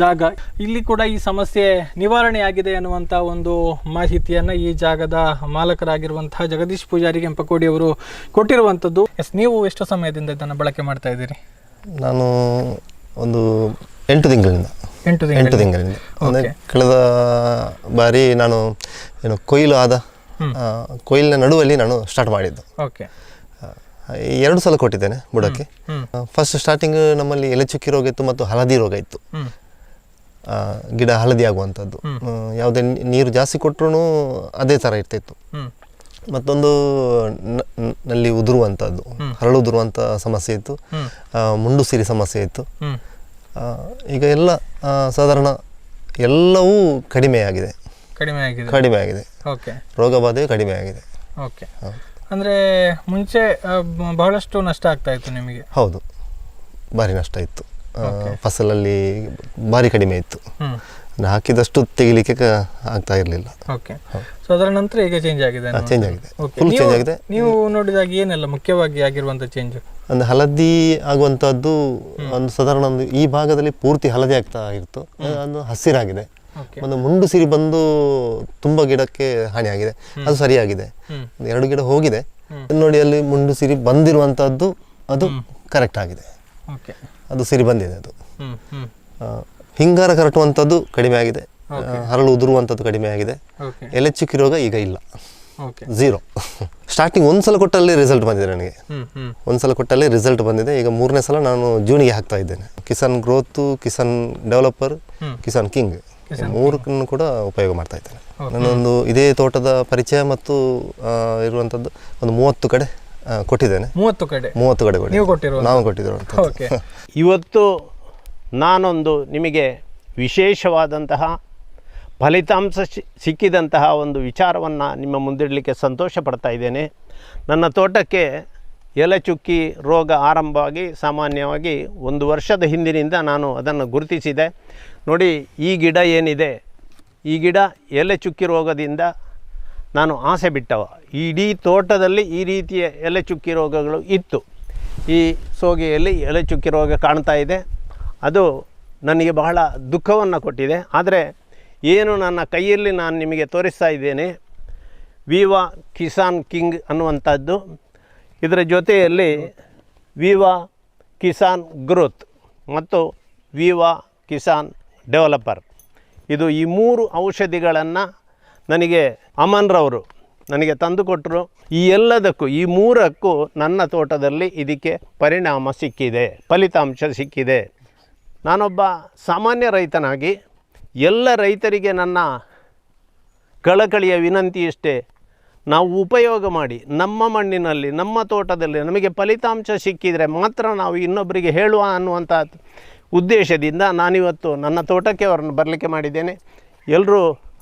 ಜಾಗ. ಇಲ್ಲಿ ಕೂಡ ಈ ಸಮಸ್ಯೆ ನಿವಾರಣೆಯಾಗಿದೆ ಎನ್ನುವಂತ ಒಂದು ಮಾಹಿತಿಯನ್ನ ಈ ಜಾಗದ ಮಾಲಕರಾಗಿರುವಂತಹ ಜಗದೀಶ್ ಪೂಜಾರಿ ಕೆಂಪಗೋಡಿ ಅವರು ಕೊಟ್ಟಿರುವಂತದ್ದು. ನೀವು ಎಷ್ಟು ಸಮಯದಿಂದ ಇದನ್ನು ಬಳಕೆ ಮಾಡ್ತಾ ಇದ್ದೀರಿ? ನಾನು ಒಂದು 8 ತಿಂಗಳಿಂದ. ಅಂದರೆ ಕಳೆದ ಬಾರಿ ನಾನು ಕೊಯ್ಲಿನ ನಡುವಲ್ಲಿ ನಾನು ಸ್ಟಾರ್ಟ್ ಮಾಡಿದ್ದು. 2 ಸಲ ಕೊಟ್ಟಿದ್ದೇನೆ ಬುಡಕ್ಕೆ. ಫಸ್ಟ್ ಸ್ಟಾರ್ಟಿಂಗ್ ನಮ್ಮಲ್ಲಿ ಎಲೆಚುಕ್ಕಿ ರೋಗ ಇತ್ತು ಮತ್ತು ಹಳದಿ ರೋಗ ಇತ್ತು. ಗಿಡ ಹಳದಿ ಆಗುವಂಥದ್ದು, ಯಾವುದೇ ನೀರು ಜಾಸ್ತಿ ಕೊಟ್ಟರು ಅದೇ ಥರ ಇರ್ತಿತ್ತು. ಮತ್ತೊಂದು ನಲ್ಲಿ ಉದುರುವಂಥದ್ದು, ಹರಳು ಉದುರುವಂಥ ಸಮಸ್ಯೆ ಇತ್ತು, ಮುಂಡು ಸಿರಿ ಸಮಸ್ಯೆ ಇತ್ತು. ಈಗ ಎಲ್ಲ ಸಾಧಾರಣ ಎಲ್ಲವೂ ಕಡಿಮೆಯಾಗಿದೆ. ರೋಗ ಬಾಧೆಯು ಕಡಿಮೆ ಆಗಿದೆ. ಅಂದರೆ ಮುಂಚೆ ಬಹಳಷ್ಟು ನಷ್ಟ ಆಗ್ತಾ ಇತ್ತು ನಿಮಗೆ? ಹೌದು, ಭಾರಿ ನಷ್ಟ ಇತ್ತು. ಫಸಲಲ್ಲಿ ಭಾರಿ ಕಡಿಮೆ ಇತ್ತು. ಹಾಕಿದಷ್ಟು ತೆಗಿಲಿಕ್ಕೆ ಆಗ್ತಾ ಇರಲಿಲ್ಲ. ಅದರ ನಂತರ ಈಗ ಚೇಂಜ್ ಆಗಿದೆ. ಫುಲ್ ಚೇಂಜ್ ಆಗಿದೆ. ನೀವು ನೋಡಿದಾಗ ಏನೆಲ್ಲ ಮುಖ್ಯವಾಗಿ ಆಗಿರುವಂಥ ಚೇಂಜ್? ಅಂದ್ರೆ ಹಳದಿ ಆಗುವಂತಹದ್ದು ಒಂದು ಸಾಧಾರಣ ಒಂದು ಈ ಭಾಗದಲ್ಲಿ ಪೂರ್ತಿ ಹಳದಿ ಆಗ್ತಾ ಇತ್ತು, ಒಂದು ಹಸಿರಾಗಿದೆ. ಒಂದು ಮುಂಡು ಸಿರಿ ಬಂದು ತುಂಬಾ ಗಿಡಕ್ಕೆ ಹಾನಿಯಾಗಿದೆ, ಅದು ಸರಿಯಾಗಿದೆ. 2 ಗಿಡ ಹೋಗಿದೆ ನೋಡಿ, ಅಲ್ಲಿ ಮುಂಡು ಸಿರಿ ಬಂದಿರುವಂತಹದ್ದು ಅದು ಕರೆಕ್ಟ್ ಆಗಿದೆ, ಅದು ಸಿರಿ ಬಂದಿದೆ. ಅದು ಹಿಂಗಾರ ಕರಟುವಂಥದ್ದು ಕಡಿಮೆ ಆಗಿದೆ, ಹರಳು ಉದುರುವಂಥದ್ದು ಕಡಿಮೆ ಆಗಿದೆ. ಎಲೆಚುಕ್ಕಿ ರೋಗ ಈಗ ಇಲ್ಲ, 0. ಸ್ಟಾರ್ಟಿಂಗ್ ಒಂದ್ಸಲ ಕೊಟ್ಟಲ್ಲಿ ರಿಸಲ್ಟ್ ಬಂದಿದೆ ನನಗೆ. ಒಂದ್ಸಲ ಕೊಟ್ಟಲ್ಲಿ ರಿಸಲ್ಟ್ ಬಂದಿದೆ. ಈಗ 3ನೇ ಸಲ ನಾನು ಜೂನಿಗೆ ಹಾಕ್ತಾ ಇದ್ದೇನೆ. Kisan growth, Kisan developer, Kisan king 3 ಕೂಡ ಉಪಯೋಗ ಮಾಡ್ತಾ ಇದ್ದೇನೆ. ನಾನೊಂದು ಇದೇ ತೋಟದ ಪರಿಚಯ ಮತ್ತು ಇರುವಂಥದ್ದು ಒಂದು 30 ಕಡೆ ಕೊಟ್ಟಿದ್ದೇನೆ. 30 ಕಡೆ ನಾವು ಕೊಟ್ಟಿದ್ದೇವೆ. ಇವತ್ತು ನಾನೊಂದು ನಿಮಗೆ ವಿಶೇಷವಾದಂತಹ ಫಲಿತಾಂಶ ಸಿಕ್ಕಿದಂತಹ ಒಂದು ವಿಚಾರವನ್ನು ನಿಮ್ಮ ಮುಂದಿಡಲಿಕ್ಕೆ ಸಂತೋಷ ಪಡ್ತಾ ಇದ್ದೇನೆ. ನನ್ನ ತೋಟಕ್ಕೆ ಎಲೆಚುಕ್ಕಿ ರೋಗ ಆರಂಭವಾಗಿ ಸಾಮಾನ್ಯವಾಗಿ 1 ವರ್ಷದ ಹಿಂದಿನಿಂದ ನಾನು ಅದನ್ನು ಗುರುತಿಸಿದೆ. ನೋಡಿ, ಈ ಗಿಡ ಏನಿದೆ, ಈ ಗಿಡ ಎಲೆಚುಕ್ಕಿ ರೋಗದಿಂದ ನಾನು ಆಸೆ ಬಿಟ್ಟವ. ಇಡೀ ತೋಟದಲ್ಲಿ ಈ ರೀತಿಯ ಎಲೆಚುಕ್ಕಿ ರೋಗಗಳು ಇತ್ತು. ಈ ಸೋಗೆಯಲ್ಲಿ ಎಲೆಚುಕ್ಕಿ ರೋಗ ಕಾಣ್ತಾ ಇದೆ. ಅದು ನನಗೆ ಬಹಳ ದುಃಖವನ್ನು ಕೊಟ್ಟಿದೆ. ಆದರೆ ಏನು ನನ್ನ ಕೈಯಲ್ಲಿ ನಾನು ನಿಮಗೆ ತೋರಿಸ್ತಾ ಇದ್ದೇನೆ, ವಿವಾ ಕಿಸಾನ್ ಕಿಂಗ್ ಅನ್ನುವಂಥದ್ದು, ಇದರ ಜೊತೆಯಲ್ಲಿ ವಿವಾ ಕಿಸಾನ್ ಗ್ರೋತ್ ಮತ್ತು ವಿವಾ ಕಿಸಾನ್ ಡೆವಲಪರ್, ಇದು ಈ 3 ಔಷಧಿಗಳನ್ನು ನನಗೆ ಅಮನ್ರವರು ನನಗೆ ತಂದುಕೊಟ್ಟರು. ಈ ಎಲ್ಲದಕ್ಕೂ, ಈ 3ಕ್ಕೂ ನನ್ನ ತೋಟದಲ್ಲಿ ಇದಕ್ಕೆ ಪರಿಣಾಮ ಸಿಕ್ಕಿದೆ, ಫಲಿತಾಂಶ ಸಿಕ್ಕಿದೆ. ನಾನೊಬ್ಬ ಸಾಮಾನ್ಯ ರೈತನಾಗಿ ಎಲ್ಲ ರೈತರಿಗೆ ನನ್ನ ಕಳಕಳಿಯ ವಿನಂತಿ ಇಷ್ಟೇ, ನಾವು ಉಪಯೋಗ ಮಾಡಿ ನಮ್ಮ ಮಣ್ಣಿನಲ್ಲಿ, ನಮ್ಮ ತೋಟದಲ್ಲಿ ನಮಗೆ ಫಲಿತಾಂಶ ಸಿಕ್ಕಿದರೆ ಮಾತ್ರ ನಾವು ಇನ್ನೊಬ್ಬರಿಗೆ ಹೇಳುವ ಅನ್ನುವಂಥ ಉದ್ದೇಶದಿಂದ ನಾನಿವತ್ತು ನನ್ನ ತೋಟಕ್ಕೆ ಅವರನ್ನು ಬರಲಿಕ್ಕೆ ಮಾಡಿದ್ದೇನೆ. ಎಲ್ಲರೂ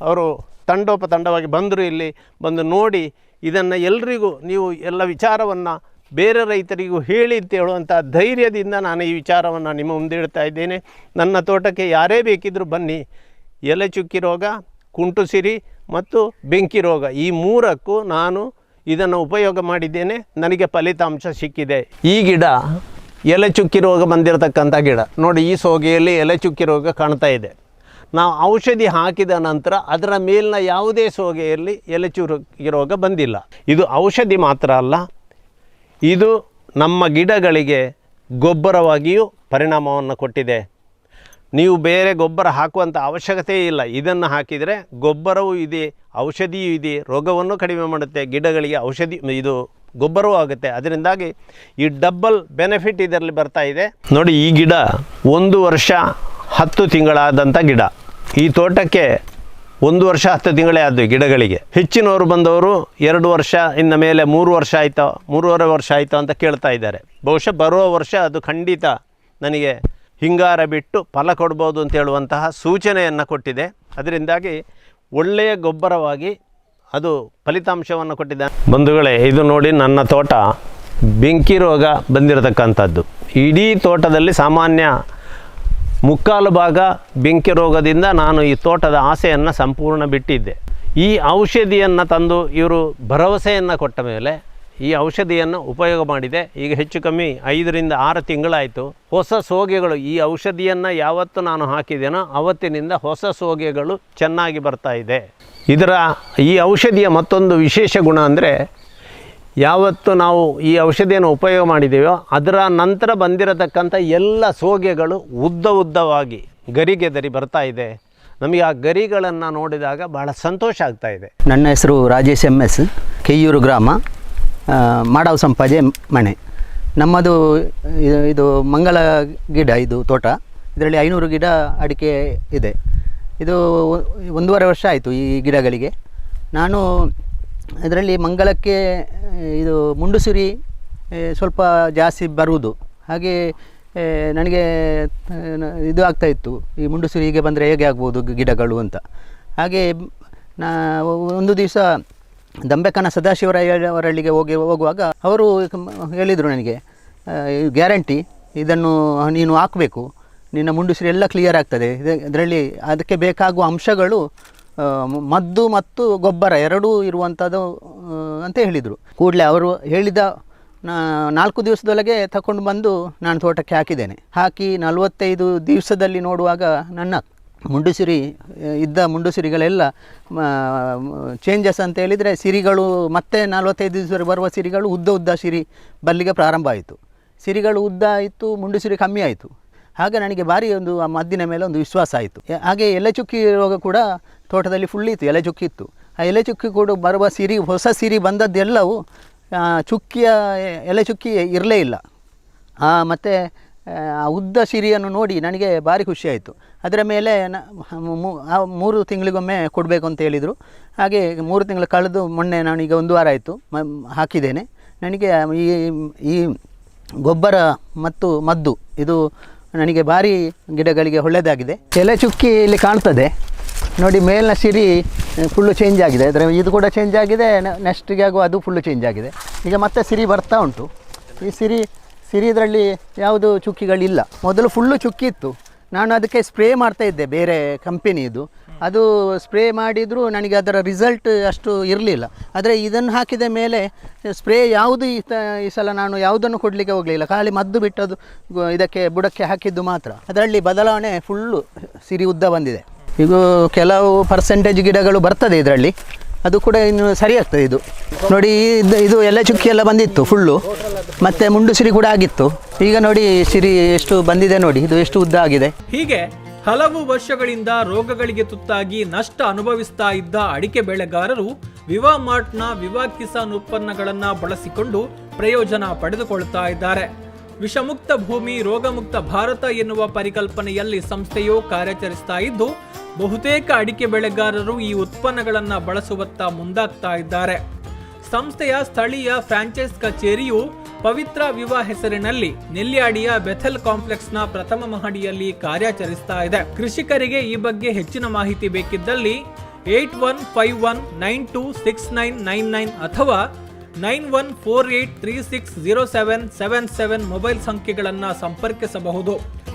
ಅವರು ತಂಡೋಪತಂಡವಾಗಿ ಬಂದರು, ಇಲ್ಲಿ ಬಂದು ನೋಡಿ ಇದನ್ನು ಎಲ್ರಿಗೂ ನೀವು ಎಲ್ಲ ವಿಚಾರವನ್ನು ಬೇರೆ ರೈತರಿಗೂ ಹೇಳಿ ಅಂತ ಹೇಳುವಂಥ ಧೈರ್ಯದಿಂದ ನಾನು ಈ ವಿಚಾರವನ್ನು ನಿಮ್ಮ ಮುಂದೆ ಇಡ್ತಾ ಇದ್ದೇನೆ. ನನ್ನ ತೋಟಕ್ಕೆ ಯಾರೇ ಬೇಕಿದ್ದರೂ ಬನ್ನಿ. ಎಲೆಚುಕ್ಕಿ ರೋಗ, ಕುಂಟುಸಿರಿ ಮತ್ತು ಬೆಂಕಿ ರೋಗ, ಈ 3ಕ್ಕೂ ನಾನು ಇದನ್ನು ಉಪಯೋಗ ಮಾಡಿದ್ದೇನೆ, ನನಗೆ ಫಲಿತಾಂಶ ಸಿಕ್ಕಿದೆ. ಈ ಗಿಡ ಎಲೆಚುಕ್ಕಿ ರೋಗ ಬಂದಿರತಕ್ಕಂಥ ಗಿಡ ನೋಡಿ, ಈ ಸೋಗೆಯಲ್ಲಿ ಎಲೆಚುಕ್ಕಿ ರೋಗ ಕಾಣ್ತಾ ಇದೆ. ನಾವು ಔಷಧಿ ಹಾಕಿದ ನಂತರ ಅದರ ಮೇಲಿನ ಯಾವುದೇ ಸೋಗೆಯಲ್ಲಿ ಎಲೆಚುಕ್ಕಿ ರೋಗ ಬಂದಿಲ್ಲ. ಇದು ಔಷಧಿ ಮಾತ್ರ ಅಲ್ಲ, ಇದು ನಮ್ಮ ಗಿಡಗಳಿಗೆ ಗೊಬ್ಬರವಾಗಿಯೂ ಪರಿಣಾಮವನ್ನು ಕೊಟ್ಟಿದೆ. ನೀವು ಬೇರೆ ಗೊಬ್ಬರ ಹಾಕುವಂಥ ಅವಶ್ಯಕತೆ ಇಲ್ಲ. ಇದನ್ನು ಹಾಕಿದರೆ ಗೊಬ್ಬರವೂ ಇದೆ, ಔಷಧಿಯೂ ಇದೆ, ರೋಗವನ್ನು ಕಡಿಮೆ ಮಾಡುತ್ತೆ, ಗಿಡಗಳಿಗೆ ಔಷಧಿ ಇದು ಗೊಬ್ಬರವೂ ಆಗುತ್ತೆ. ಅದರಿಂದಾಗಿ ಈ ಡಬಲ್ ಬೆನಿಫಿಟ್ ಇದರಲ್ಲಿ ಬರ್ತಾ ಇದೆ. ನೋಡಿ, ಈ ಗಿಡ 1 ವರ್ಷ 10 ತಿಂಗಳಾದಂಥ ಗಿಡ. ಈ ತೋಟಕ್ಕೆ 1 ವರ್ಷ 10 ತಿಂಗಳೇ ಆದವು ಗಿಡಗಳಿಗೆ. ಹೆಚ್ಚಿನವರು ಬಂದವರು 2 ವರ್ಷ ಇನ್ನು ಮೇಲೆ 3 ವರ್ಷ ಆಯಿತಾ, 3.5 ವರ್ಷ ಆಯಿತಾ ಅಂತ ಕೇಳ್ತಾ ಇದ್ದಾರೆ. ಬಹುಶಃ ಬರುವ ವರ್ಷ ಅದು ಖಂಡಿತ ನನಗೆ ಹಿಂಗಾರ ಬಿಟ್ಟು ಫಲ ಕೊಡ್ಬೋದು ಅಂತ ಹೇಳುವಂತಹ ಸೂಚನೆಯನ್ನು ಕೊಟ್ಟಿದೆ. ಅದರಿಂದಾಗಿ ಒಳ್ಳೆಯ ಗೊಬ್ಬರವಾಗಿ ಅದು ಫಲಿತಾಂಶವನ್ನು ಕೊಟ್ಟಿದೆ. ಬಂಧುಗಳೇ, ಇದು ನೋಡಿ ನನ್ನ ತೋಟ ಬೆಂಕಿ ರೋಗ ಬಂದಿರತಕ್ಕಂಥದ್ದು. ಇಡೀ ತೋಟದಲ್ಲಿ ಸಾಮಾನ್ಯ 3/4 ಭಾಗ ಬೆಂಕಿ ರೋಗದಿಂದ ನಾನು ಈ ತೋಟದ ಆಸೆಯನ್ನು ಸಂಪೂರ್ಣ ಬಿಟ್ಟಿದ್ದೆ. ಈ ಔಷಧಿಯನ್ನು ತಂದು ಇವರು ಭರವಸೆಯನ್ನು ಕೊಟ್ಟ ಮೇಲೆ ಈ ಔಷಧಿಯನ್ನು ಉಪಯೋಗ ಮಾಡಿದೆ. ಈಗ ಹೆಚ್ಚು ಕಮ್ಮಿ 5 ರಿಂದ 6 ತಿಂಗಳಾಯಿತು. ಹೊಸ ಸೋಗೆಗಳು, ಈ ಔಷಧಿಯನ್ನು ಯಾವತ್ತು ನಾನು ಹಾಕಿದ್ದೇನೋ ಆವತ್ತಿನಿಂದ ಹೊಸ ಸೋಗೆಗಳು ಚೆನ್ನಾಗಿ ಬರ್ತಾ ಇದೆ. ಈ ಔಷಧಿಯ ಮತ್ತೊಂದು ವಿಶೇಷ ಗುಣ ಅಂದರೆ, ಯಾವತ್ತು ನಾವು ಈ ಔಷಧಿಯನ್ನು ಉಪಯೋಗ ಮಾಡಿದ್ದೇವೋ ಅದರ ನಂತರ ಬಂದಿರತಕ್ಕಂಥ ಎಲ್ಲ ಸೋಗೆಗಳು ಉದ್ದವಾಗಿ ಗರಿಗೆದರಿ ಬರ್ತಾ ಇದೆ. ನಮಗೆ ಆ ಗರಿಗಳನ್ನು ನೋಡಿದಾಗ ಬಹಳ ಸಂತೋಷ ಆಗ್ತಾ ಇದೆ. ನನ್ನ ಹೆಸರು ರಾಜೇಶ್ MS, ಕೆಯ್ಯೂರು ಗ್ರಾಮ, ಮಾಡಾವ್ ಸಂಪಾಜೆ ಮನೆ. ನಮ್ಮದು ಇದು ಮಂಗಳ ಗಿಡ, ಇದು ತೋಟ. ಇದರಲ್ಲಿ 500 ಗಿಡ ಅಡಿಕೆ ಇದೆ. ಇದು 1.5 ವರ್ಷ ಆಯಿತು ಈ ಗಿಡಗಳಿಗೆ. ನಾನು ಇದರಲ್ಲಿ ಮಂಗಳಕ್ಕೆ ಇದು ಮುಂಡುಸಿರಿ ಸ್ವಲ್ಪ ಜಾಸ್ತಿ ಬರುವುದು, ಹಾಗೆ ನನಗೆ ಇದು ಆಗ್ತಾಯಿತ್ತು, ಈ ಮುಂಡುಸಿರಿ ಹೀಗೆ ಬಂದರೆ ಹೇಗೆ ಆಗ್ಬೋದು ಗಿಡಗಳು ಅಂತ. ಹಾಗೆ ಒಂದು ದಿವಸ ದಂಬೆಕನ ಸದಾಶಿವರಾಯವರಳ್ಳಿಗೆ ಹೋಗುವಾಗ ಅವರು ಹೇಳಿದರು ನನಗೆ, ಗ್ಯಾರಂಟಿ ಇದನ್ನು ನೀನು ಹಾಕಬೇಕು, ನಿನ್ನ ಮುಂಡುಸಿರಿ ಎಲ್ಲ ಕ್ಲಿಯರ್ ಆಗ್ತದೆ. ಇದರಲ್ಲಿ ಅದಕ್ಕೆ ಬೇಕಾಗುವ ಅಂಶಗಳು ಮದ್ದು ಮತ್ತು ಗೊಬ್ಬರ ಎರಡೂ ಇರುವಂಥದ್ದು ಅಂತ ಹೇಳಿದರು. ಕೂಡಲೇ ಅವರು ಹೇಳಿದ 4 ದಿವಸದೊಳಗೆ ತಗೊಂಡು ಬಂದು ನಾನು ತೋಟಕ್ಕೆ ಹಾಕಿದ್ದೇನೆ. ಹಾಕಿ 45 ದಿವಸದಲ್ಲಿ ನೋಡುವಾಗ ನನ್ನ ಮುಂಡುಸಿರಿಗಳೆಲ್ಲ ಚೇಂಜಸ್ ಅಂತ ಹೇಳಿದರೆ, ಸಿರಿಗಳು ಮತ್ತೆ 45 ದಿವಸ ಬರುವ ಸಿರಿಗಳು ಉದ್ದ ಸಿರಿ ಬರಲಿಕ್ಕೆ ಪ್ರಾರಂಭ ಆಯಿತು. ಸಿರಿಗಳು ಉದ್ದ ಆಯಿತು, ಮುಂಡುಸಿರಿ ಕಮ್ಮಿ ಆಯಿತು. ಹಾಗೆ ನನಗೆ ಭಾರಿ ಒಂದು ಮದ್ದಿನ ಮೇಲೆ ಒಂದು ವಿಶ್ವಾಸ ಆಯಿತು. ಹಾಗೆ ಎಲೆ ಚುಕ್ಕಿ ರೋಗ ಕೂಡ ತೋಟದಲ್ಲಿ ಫುಲ್ ಇತ್ತು, ಎಲೆ ಚುಕ್ಕಿ ಇತ್ತು. ಆ ಎಲೆ ಚುಕ್ಕಿ ಕೂಡ ಬರುವ ಸಿರಿ, ಹೊಸ ಸಿರಿ ಬಂದದ್ದೆಲ್ಲವೂ ಚುಕ್ಕಿಯ ಎಲೆ ಚುಕ್ಕಿ ಇರಲೇ ಇಲ್ಲ. ಮತ್ತು ಆ ಉದ್ದ ಸಿರಿಯನ್ನು ನೋಡಿ ನನಗೆ ಭಾರಿ ಖುಷಿಯಾಯಿತು. ಅದರ ಮೇಲೆ 3 ತಿಂಗಳಿಗೊಮ್ಮೆ ಕೊಡಬೇಕು ಅಂತ ಹೇಳಿದರು. ಹಾಗೆ 3 ತಿಂಗಳು ಕಳೆದು ಮೊನ್ನೆ ನಾನೀಗ 1 ವಾರ ಆಯಿತು ಹಾಕಿದ್ದೇನೆ. ನನಗೆ ಈ ಗೊಬ್ಬರ ಮತ್ತು ಮದ್ದು ಇದು ನನಗೆ ಭಾರಿ ಗಿಡಗಳಿಗೆ ಒಳ್ಳೆಯದಾಗಿದೆ. ಎಲೆ ಚುಕ್ಕಿ ಇಲ್ಲಿ ಕಾಣ್ತದೆ ನೋಡಿ, ಮೇಲಿನ ಸಿರಿ ಫುಲ್ಲು ಚೇಂಜ್ ಆಗಿದೆ. ಇದು ಕೂಡ ಚೇಂಜ್ ಆಗಿದೆ, ನೆಕ್ಸ್ಟಿಗೆ ಆಗುವ ಅದು ಫುಲ್ಲು ಚೇಂಜ್ ಆಗಿದೆ. ಈಗ ಮತ್ತೆ ಸಿರಿ ಬರ್ತಾ ಉಂಟು. ಈ ಸಿರಿ ಇದರಲ್ಲಿ ಯಾವುದು ಚುಕ್ಕಿಗಳಿಲ್ಲ. ಮೊದಲು ಫುಲ್ಲು ಚುಕ್ಕಿ ಇತ್ತು. ನಾನು ಅದಕ್ಕೆ ಸ್ಪ್ರೇ ಮಾಡ್ತಾಯಿದ್ದೆ, ಬೇರೆ ಕಂಪೆನಿದು. ಅದು ಸ್ಪ್ರೇ ಮಾಡಿದರೂ ನನಗೆ ಅದರ ರಿಸಲ್ಟ್ ಅಷ್ಟು ಇರಲಿಲ್ಲ. ಆದರೆ ಇದನ್ನು ಹಾಕಿದ ಮೇಲೆ ಸ್ಪ್ರೇ ಯಾವುದು ಈ ಸಲ ನಾನು ಯಾವುದನ್ನು ಕೊಡಲಿಕ್ಕೆ ಹೋಗಲಿಲ್ಲ. ಖಾಲಿ ಮದ್ದು ಬಿಟ್ಟದು ಇದಕ್ಕೆ ಬುಡಕ್ಕೆ ಹಾಕಿದ್ದು ಮಾತ್ರ. ಅದರಲ್ಲಿ ಬದಲಾವಣೆ ಫುಲ್ಲು ಸಿರಿ ಉದ್ದ ಬಂದಿದೆ. ಈಗ ಕೆಲವು ಪರ್ಸೆಂಟೇಜ್ ಗಿಡಗಳು ಬರ್ತದೆ ಇದರಲ್ಲಿ, ಅದು ಕೂಡ ಇನ್ನು ಸರಿ ಆಗ್ತದೆ. ಇದು ನೋಡಿ, ಇದು ಎಲೆ ಚುಕ್ಕಿ ಎಲ್ಲ ಬಂದಿತ್ತು ಫುಲ್ಲು, ಮತ್ತು ಮುಂಡುಸಿರಿ ಕೂಡ ಆಗಿತ್ತು. ಈಗ ನೋಡಿ ಸಿರಿ ಎಷ್ಟು ಬಂದಿದೆ ನೋಡಿ, ಇದು ಎಷ್ಟು ಉದ್ದ ಆಗಿದೆ. ಹೀಗೆ ಹಲವು ವರ್ಷಗಳಿಂದ ರೋಗಗಳಿಗೆ ತುತ್ತಾಗಿ ನಷ್ಟ ಅನುಭವಿಸ್ತಾ ಇದ್ದ ಅಡಿಕೆ ಬೆಳೆಗಾರರು ವಿವಾ ಮಾರ್ಟ್ನ ವಿವಾ ಕಿಸಾನ್ ಉತ್ಪನ್ನಗಳನ್ನು ಬಳಸಿಕೊಂಡು ಪ್ರಯೋಜನ ಪಡೆದುಕೊಳ್ತಾ ಇದ್ದಾರೆ. ವಿಷಮುಕ್ತ ಭೂಮಿ ರೋಗಮುಕ್ತ ಭಾರತ ಎನ್ನುವ ಪರಿಕಲ್ಪನೆಯಲ್ಲಿ ಸಂಸ್ಥೆಯು ಕಾರ್ಯಾಚರಿಸ್ತಾ ಇದ್ದು, ಬಹುತೇಕ ಅಡಿಕೆ ಬೆಳೆಗಾರರು ಈ ಉತ್ಪನ್ನಗಳನ್ನು ಬಳಸುವತ್ತ ಮುಂದಾಗ್ತಾ ಇದ್ದಾರೆ. ಸಂಸ್ಥೆಯ ಸ್ಥಳೀಯ ಫ್ರಾಂಚೈಸ್ ಕಚೇರಿಯು ಪವಿತ್ರ ವಿವಾ ಹೆಸರಿನಲ್ಲಿ ನೆಲ್ಯಾಡಿಯ ಬೆಥೆಲ್ ಕಾಂಪ್ಲೆಕ್ಸ್ನ ಪ್ರಥಮ ಮಹಡಿಯಲ್ಲಿ ಕಾರ್ಯಾಚರಿಸ್ತಾ ಇದೆ. ಕೃಷಿಕರಿಗೆ ಈ ಬಗ್ಗೆ ಹೆಚ್ಚಿನ ಮಾಹಿತಿ ಬೇಕಿದ್ದಲ್ಲಿ 8151926999 ಅಥವಾ 9148360777 ಮೊಬೈಲ್ ಸಂಖ್ಯೆಗಳನ್ನು ಸಂಪರ್ಕಿಸಬಹುದು.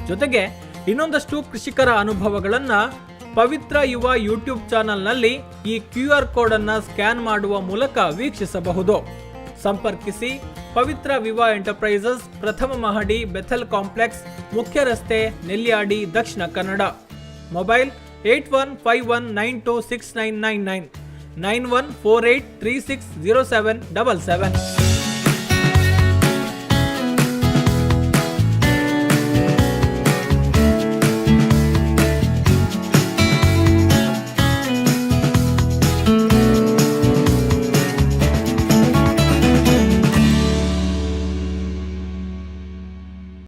ಜೊತೆಗೆ ಇನ್ನೊಂದಷ್ಟು ಕೃಷಿಕರ ಅನುಭವಗಳನ್ನು ಪವಿತ್ರ ಯುವ ಯೂಟ್ಯೂಬ್ ಚಾನೆಲ್ನಲ್ಲಿ ಈ QR ಕೋಡ್ ಅನ್ನು ಸ್ಕ್ಯಾನ್ ಮಾಡುವ ಮೂಲಕ ವೀಕ್ಷಿಸಬಹುದು. ಸಂಪರ್ಕಿಸಿ ಪವಿತ್ರ ವಿವಾ ಎಂಟರ್ಪ್ರೈಸಸ್, ಪ್ರಥಮ ಮಹಡಿ, ಬೆಥೆಲ್ ಕಾಂಪ್ಲೆಕ್ಸ್, ಮುಖ್ಯ ರಸ್ತೆ, ನೆಲ್ಯಾಡಿ, ದಕ್ಷಿಣ ಕನ್ನಡ. ಮೊಬೈಲ್ 8151926999 9148360777.